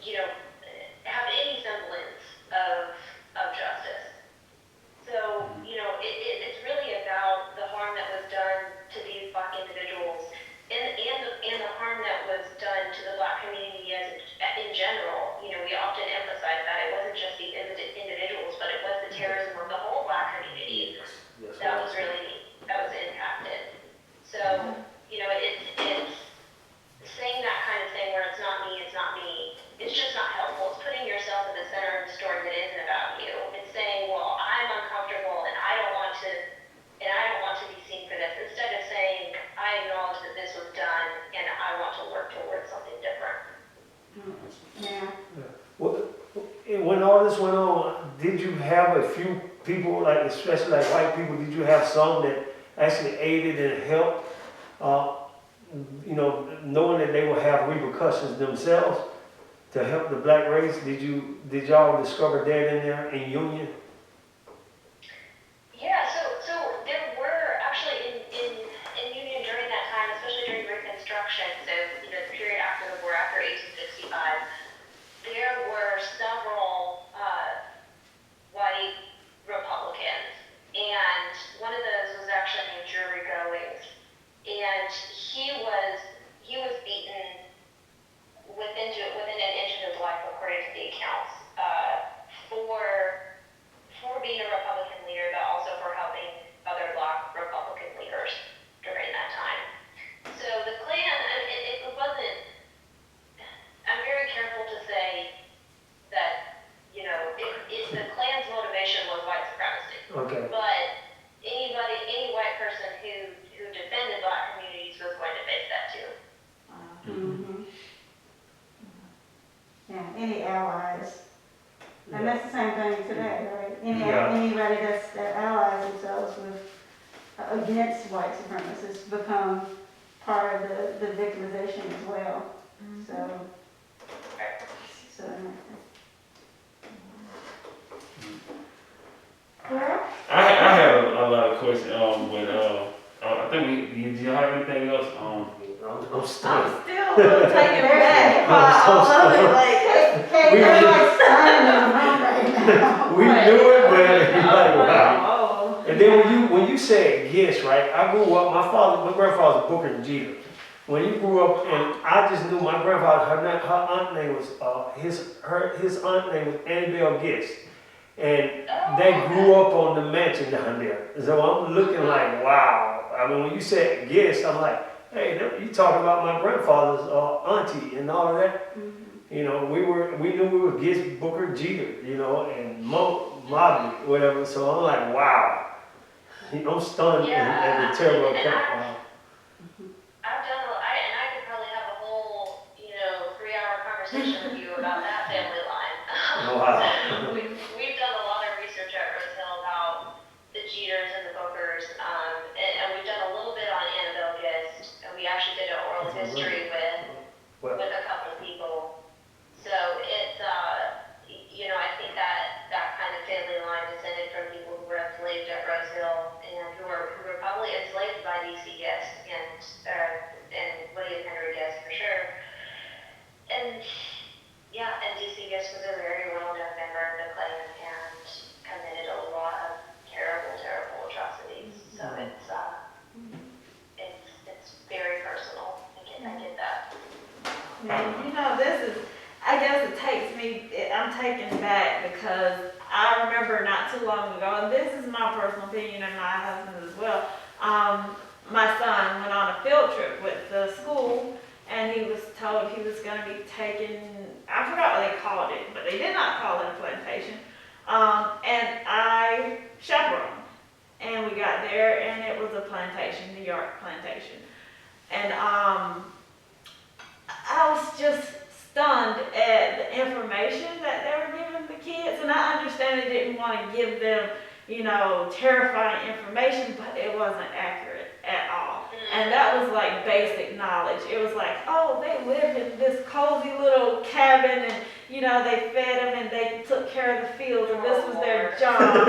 you know, have any semblance of justice. So, you know, it's really about the harm that was done to these Black individuals and the harm that was done to the Black community in general. You know, we often emphasize that it wasn't just the individuals, but it was the terrorism of the whole Black community that was impacted. So, you know, it's saying that kind of thing where it's not me, it's just not helpful. It's putting yourself at the center of the story that isn't about you. It's saying, well, I'm uncomfortable and I don't want to be seen for this, instead of saying, I acknowledge that this was done and I want to work towards something different. Yeah. When all this went on, did you have a few people, like especially like white people, did you have some that actually aided and helped, you know, knowing that they will have repercussions themselves to help the Black race? Did y'all discover that in there in Union? Yeah, so there were actually in Union during that time, especially during Reconstruction, so, you know, the period after the war, after 1865, there were several white Republicans, and one of those was actually named Drury Goings, and he was beaten within an inch of his life, according to the accounts, for being a Republican leader, but also for helping other Black Republican leaders during that time. So the Klan, it wasn't anybody that allies themselves with, against white supremacists become part of the victimization as well. So, well, I have a lot of questions, but I think do you have anything else? I'm I'm stunned. still taken back by all of it, like, Kate, you're like standing in the room right now. We knew it, but it's like, wow. oh. And then when you say yes, right? I grew up. My grandfather was Booker and Jeter. When you grew up, and I just knew my grandfather. Her aunt name was his aunt name was Annabelle Gist, and they grew up on the mansion down there. So I'm looking like, wow. I mean, when you said Gist, I'm like, hey, you talking about my grandfather's auntie and all of that. You know, we knew we were Gist, Booker, Jeter, you know, and Mobley, whatever. So I'm like, wow. I'm stunned at the terrible account. I've done, and I could probably have a whole, 3-hour conversation with you about that family line. Wow. We've done a lot of research at Rosehill about the Jeters and the Bookers, and we've done a little bit on Annabelle Gist, and we actually did an oral history with a couple of people. So it's, I think that kind of family line descended from people who were enslaved at Rosehill and who were probably enslaved by D.C. Gist and William Henry Gist for sure. And D.C. Gist was a very well-known member of the Klan and committed a lot of terrible, terrible atrocities. So it's very personal. I get that. And this is, I guess it takes me, I'm taken back because I remember not too long ago, and this is my personal opinion and my husband's as well, my son went on a field trip with the school and he was told he was going to be taken, I forgot what they called it, but they did not call it a plantation, and I chaperoned. And we got there and it was a plantation, New York plantation. And I was just stunned at the information that they were giving the kids, and I understand they didn't want to give them, terrifying information, but it wasn't accurate at all. And that was like basic knowledge. It was like, oh, they lived in this cozy little cabin, and they fed them and they took care of the fields, and this was their job. And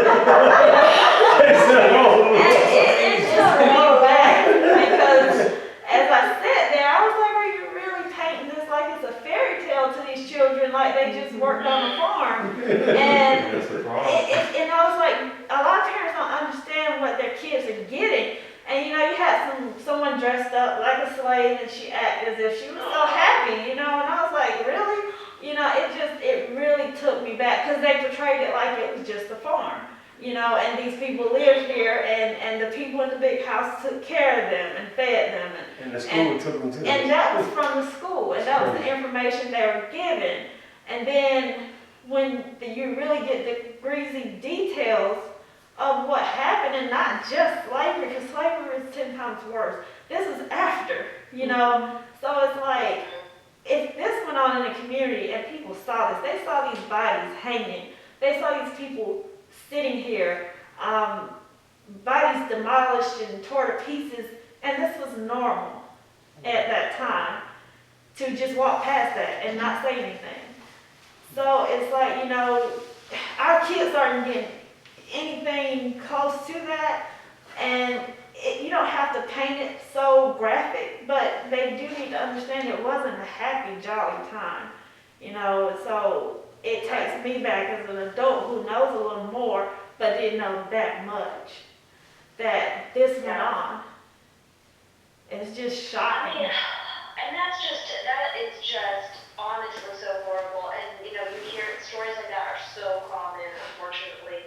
it took me back because as I sat there, I was like, are you really painting this like it's a fairy tale to these children, like they just worked on a farm? And That's the problem. and I was like, a lot of parents don't understand what their kids are getting. And you had someone dressed up like a slave and she acted as if she was so happy, and I was like, really? It really took me back because they portrayed it like it was just a farm. And these people lived here, and the people in the big house took care of them and fed them. And the school took them to And that was from the school, and that was the information they were given. And then when you really get the greasy details of what happened, and not just slavery, because slavery is 10 times worse. This is after, So it's like, if this went on in the community and people saw this, they saw these bodies hanging, they saw these people sitting here, bodies demolished and torn to pieces, and this was normal at that time, to just walk past that and not say anything. So it's like, our kids aren't getting anything close to that, and you don't have to paint it so graphic, but they do need to understand it wasn't a happy, jolly time, so it takes me back as an adult who knows a little more, but didn't know that much, that this went on. It's just shocking. And that is just honestly so horrible. And, you hear stories like that are so common, unfortunately.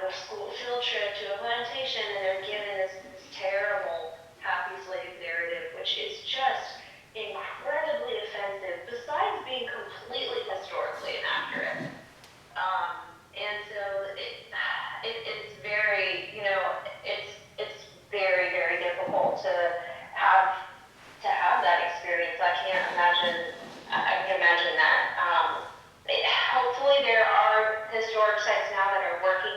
The school field trip to a plantation, and they're given this terrible happy slave narrative, which is just incredibly offensive, besides being completely historically inaccurate. And so it's very, it's very, very difficult to have that experience. I can imagine that. Hopefully there are historic sites now that are working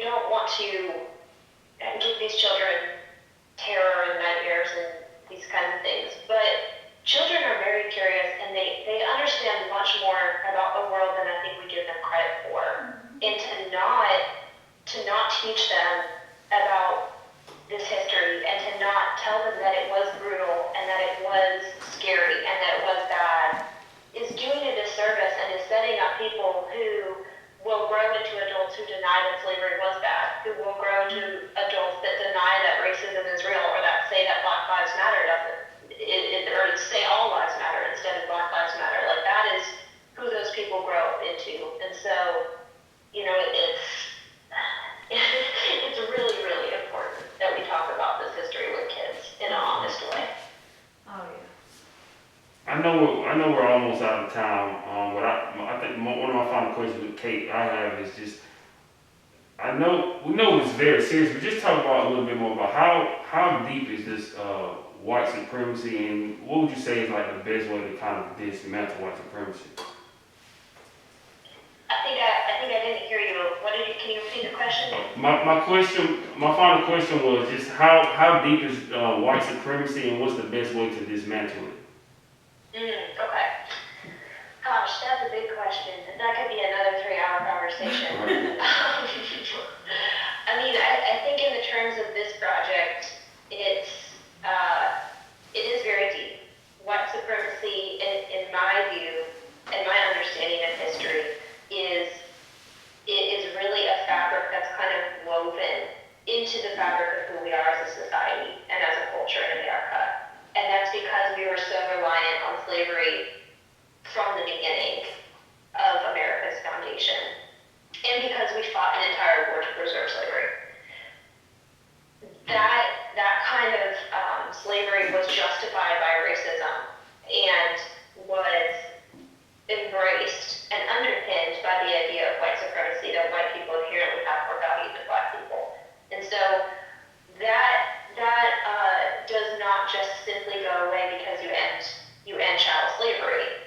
don't want to give these children terror and nightmares and these kinds of things, but children are very curious and they understand much more about the world than I think we give them credit for. And to not teach them about this history and to not tell them that it was brutal and that it was scary and that it was bad is doing a disservice and is setting up people who will grow into adults who deny that slavery was bad, who will grow into adults that deny that racism is real or that say that Black Lives Matter or say all lives matter instead of Black Lives Matter. Like, that is who those people grow up into. And so, it's really, really important that we talk about this history with kids in an honest way. Oh, yeah. I know we're almost out of time, but I think one of my final questions with Kate I have is just, we know it's very serious, but just talk about a little bit more about how deep is this white supremacy, and what would you say is like the best way to kind of dismantle white supremacy? I think I didn't hear you. Can you repeat the question? My final question was just how deep is white supremacy, and what's the best way to dismantle it? Okay. Gosh, that's a big question. That could be another 3-hour conversation. I mean, I think in the terms of this project, it is very deep. White supremacy, in my view, and my understanding of history, is really a fabric that's kind of woven into the fabric of who we are as a society and as a culture in America. And that's because we were so reliant on slavery from the beginning of America's foundation, and because we fought an entire war to preserve slavery. That kind of slavery was justified by racism and was embraced and underpinned by the idea of white supremacy, that white people inherently have more value than black people. And so that does not just simply go away because you end chattel slavery.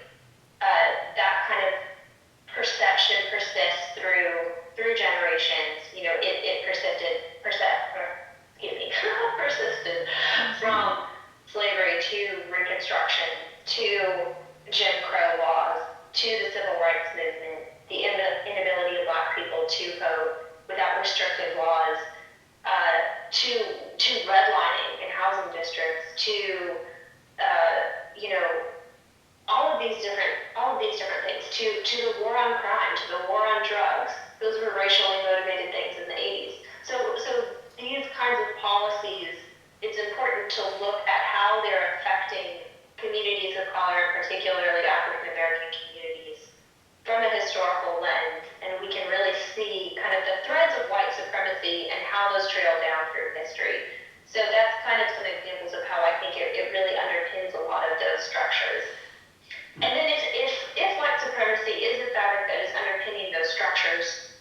That kind of perception persists through generations. It persisted from slavery to Reconstruction, to Jim Crow laws, to the Civil Rights Movement, the inability of black people to vote without restrictive laws, to redlining in housing districts, to all of these different things, to the war on crime, to the war on drugs. Those were racially motivated things in the 80s. So these kinds of policies, it's important to look at how they're affecting communities of color, and particularly African American communities, from a historical lens, and we can really see kind of the threads of white supremacy and how those trail down through history. So that's kind of some examples of how I think it really underpins a lot of those structures. And then if white supremacy is the fabric that is underpinning those structures,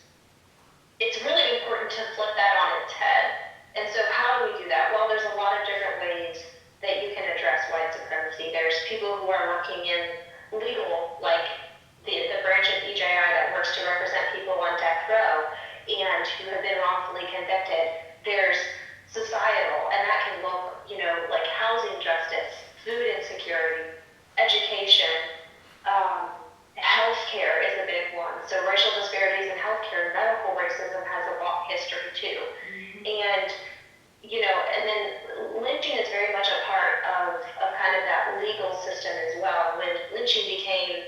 it's really important to flip that on its head. And so how do we do that? Well, there's a lot of different ways that you can address white supremacy. There's people who are working in legal, like the branch of EJI that works to represent people on death row and who have been wrongfully convicted. There's societal, and that can look, like housing justice, food insecurity, education, healthcare is a big one. So racial disparities in healthcare, medical racism has a long history too. And and then lynching is very much a part of kind of that legal system as well. When lynching became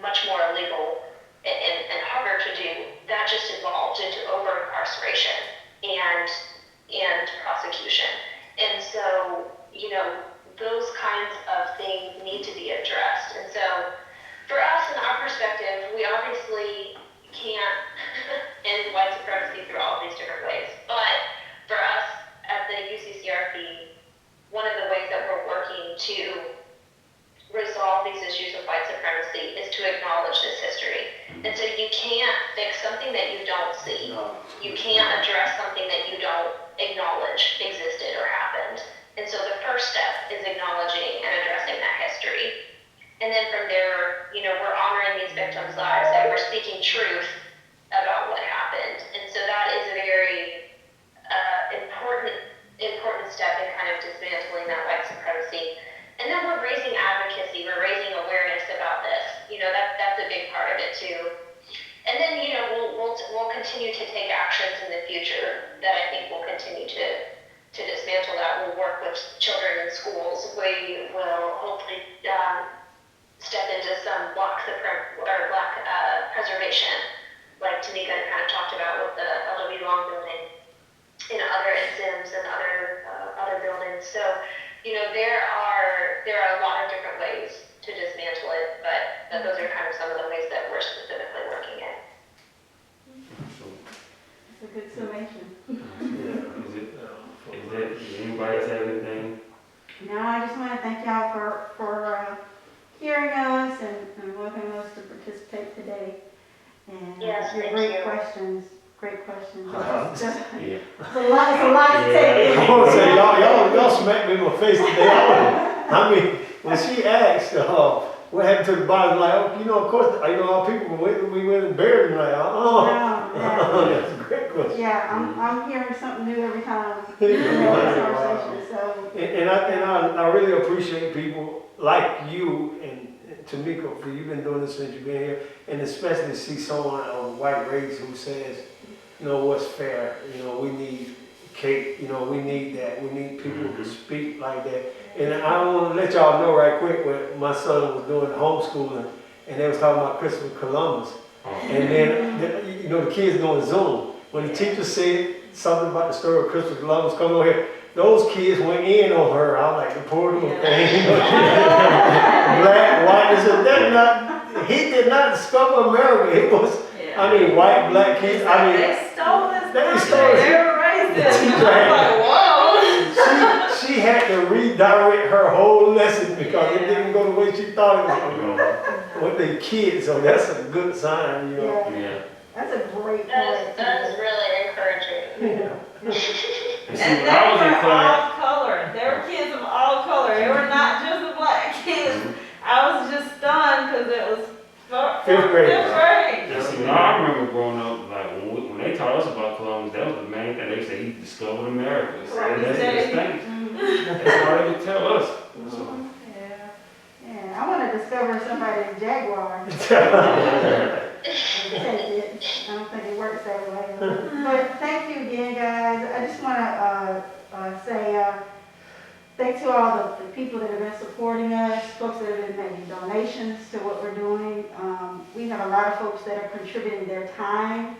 much more illegal and harder to do, that just evolved into over-incarceration and prosecution. And so, those kinds of things need to be addressed. And so, for us, in our perspective, we obviously can't end white supremacy through all of these different ways. But for us at the UCCRP, one of the ways that we're working to resolve these issues of white supremacy is to acknowledge this history. And so you can't fix something that you don't see. You can't address something that you don't acknowledge existed or happened. And so the first step is acknowledging and addressing that history. And then from there, we're honoring these victims' lives and we're speaking truth about what happened. And so that is a a good summation. Does anybody else have anything? No, I just want to thank y'all for hearing us and welcoming us to participate today. And Yes, your thank great you. questions, great questions. Yeah. It's a lot to take in. I want to say, y'all smacked me in my face today. I mean, when she asked, what happened to the body, like, oh, you know, of course, you know, our people, we went and buried them, like, No, that's a great question. yeah, I'm hearing something new every time we Yeah. have this conversation, so. And I really appreciate people like you and Tamika, for you've been doing this since you've been here, and especially to see someone of white race who says, you know, what's fair, you know, we need Kate, you know, we need that, we need people who speak like that. And I want to let y'all know right quick when my son was doing homeschooling, and they was talking about Christopher Columbus, and then, you know, the kids doing Zoom. When the teacher said something about the story of Christopher Columbus coming over here, those kids went in on her. I like the poor little thing. Black, white, and said, he did not discover America. It was, I mean, white, black kids. I mean, They stole this they country. stole it. They were racist. teacher I was like, whoa. she had to redirect her whole lesson because it didn't go the way she thought it was going to go with the kids. So that's a good sign, you know. Yeah. That's a great That point. is really encouraging. Yeah. And see, And when they I was in were class, all color. They were kids of all color. They were not just the black kids. I was just stunned because it was Fifth grade. and see, when I remember growing up, like when they taught us about Columbus, that was the main thing. They said he discovered America. So Right. that's the thing. Mhm. That's all they would tell us. So. Yeah. Yeah, I want to discover somebody's Jaguar. I don't think it works that way. But thank you again, guys. I just want to say thanks to all the people that have been supporting us, folks that have been making donations to what we're doing. We have a lot of folks that are contributing their time.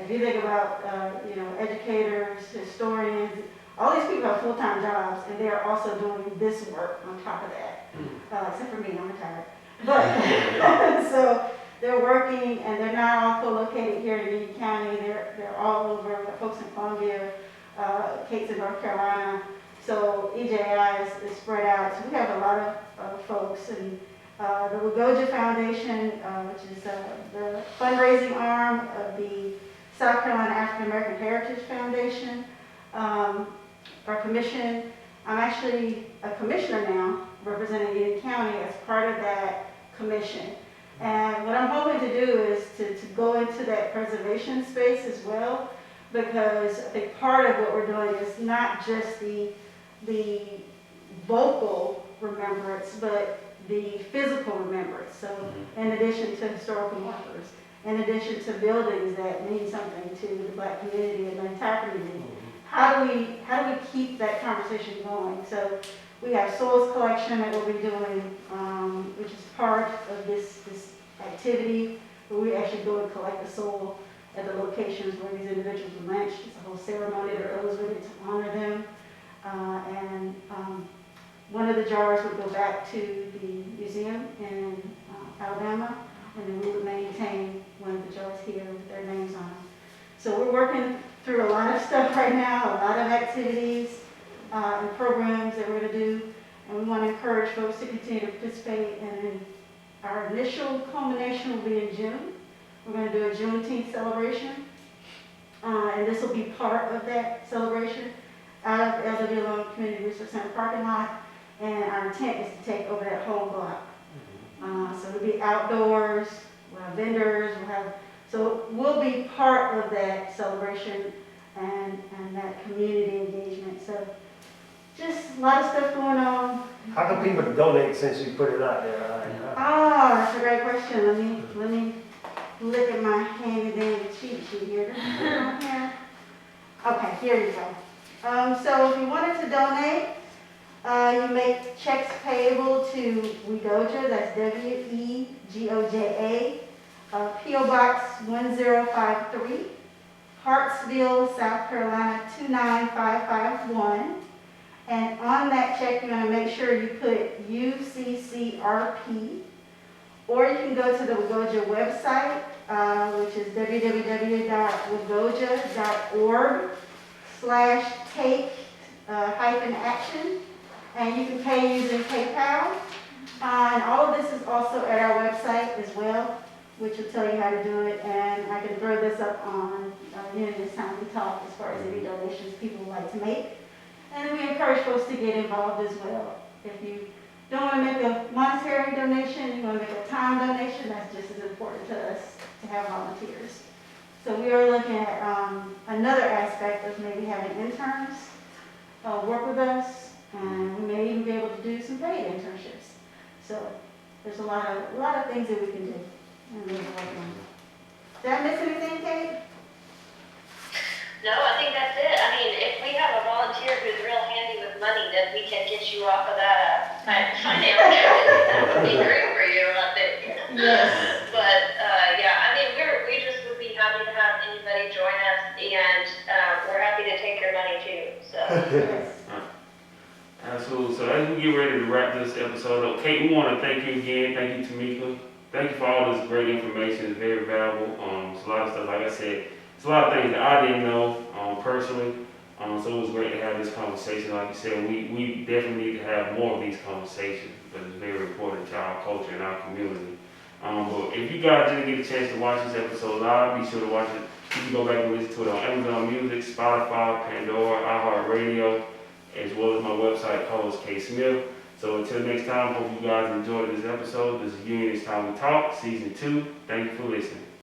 If you think about, you know, educators, historians, all these people have full-time jobs, and they are also doing this work on top of that. Except for me, I'm retired. But so they're working, and they're not all co-located here in Union County. They're all over. We have folks in Columbia, Kate's in North Carolina. So EJI is spread out. So we have a lot of folks, and the Wagoja Foundation, which is the fundraising arm of the South Carolina African American Heritage Foundation, our commission. I'm actually a commissioner now, representing Union County as part of that commission. And what I'm hoping to do is to go into that preservation space as well, because I think part of what we're doing is not just the vocal remembrance, but the physical remembrance. So in addition to historical markers, in addition to buildings that mean something to the Black community and the entire community, how do we keep that conversation going? So we have soils collection that we'll be doing, which is part of this activity, where we actually go and collect the soil at the locations where these individuals were lynched. It's a whole ceremony that goes with it to honor them. One of the jars would go back to the museum in Alabama, and then we would maintain one of the jars here with their names on them. So we're working through a lot of stuff right now, a lot of activities and programs that we're going to do, and we want to encourage folks to continue to participate. And our initial culmination will be in June. We're going to do a Juneteenth celebration, and this will be part of that celebration out of Elderly Alone Community Resource Center parking lot, and our intent is to take over that whole block. So it'll be outdoors, we'll have vendors, so we'll be part of that celebration and that community engagement. So just a lot of stuff going on. How can people donate since you put it out there? Oh, that's a great question. Let me look at my handy dandy cheat sheet here. Okay, here you go. So if you wanted to donate, you make checks payable to Wegoja, that's WEGOJA, P.O. Box 1053, Hartsville, South Carolina 29551. And on that check, you're going to make sure you put UCCRP, or you can go to the Wagoja website which is www.wagoja.org/take-action. And you can pay using PayPal. And all of this is also at our website as well, which will tell you how to do it. And I can throw this up on This Time We Talk as far as any donations people would like to make. And we encourage folks to get involved as well. If you don't want to make a monetary donation, you want to make a time donation, that's just as important to us to have volunteers. So we are looking at another aspect of maybe having interns work with us, and we may even be able to do some paid internships. So there's a lot of things that we can do, and we're working on. Did I miss anything, Kate? No, I think that's it. I mean, if we have a volunteer who's real handy with money, then we can get you off of that finance. That would be great for you, I think. Yes. But, yeah, I mean, we just would be happy to have anybody join us, and we're happy to take your money too, so. Yes. Absolutely. So as we get ready to wrap this episode up, Kate, we want to thank you again. Thank you, Tamika. Thank you for all this great information. It's very valuable. It's a lot of stuff, like I said, it's a lot of things that I didn't know personally. So it was great to have this conversation. Like you said, we definitely need to have more of these conversations because it's very important to our culture and our community. But if you guys didn't get a chance to watch this episode live, be sure to watch it. You can go back and listen to it on Amazon Music, Spotify, Pandora, iHeartRadio, as well as my website, Carlos K. Smith. So until next time, hope you guys enjoyed this episode. This is It's Time to Talk, Season 2. Thank you for listening.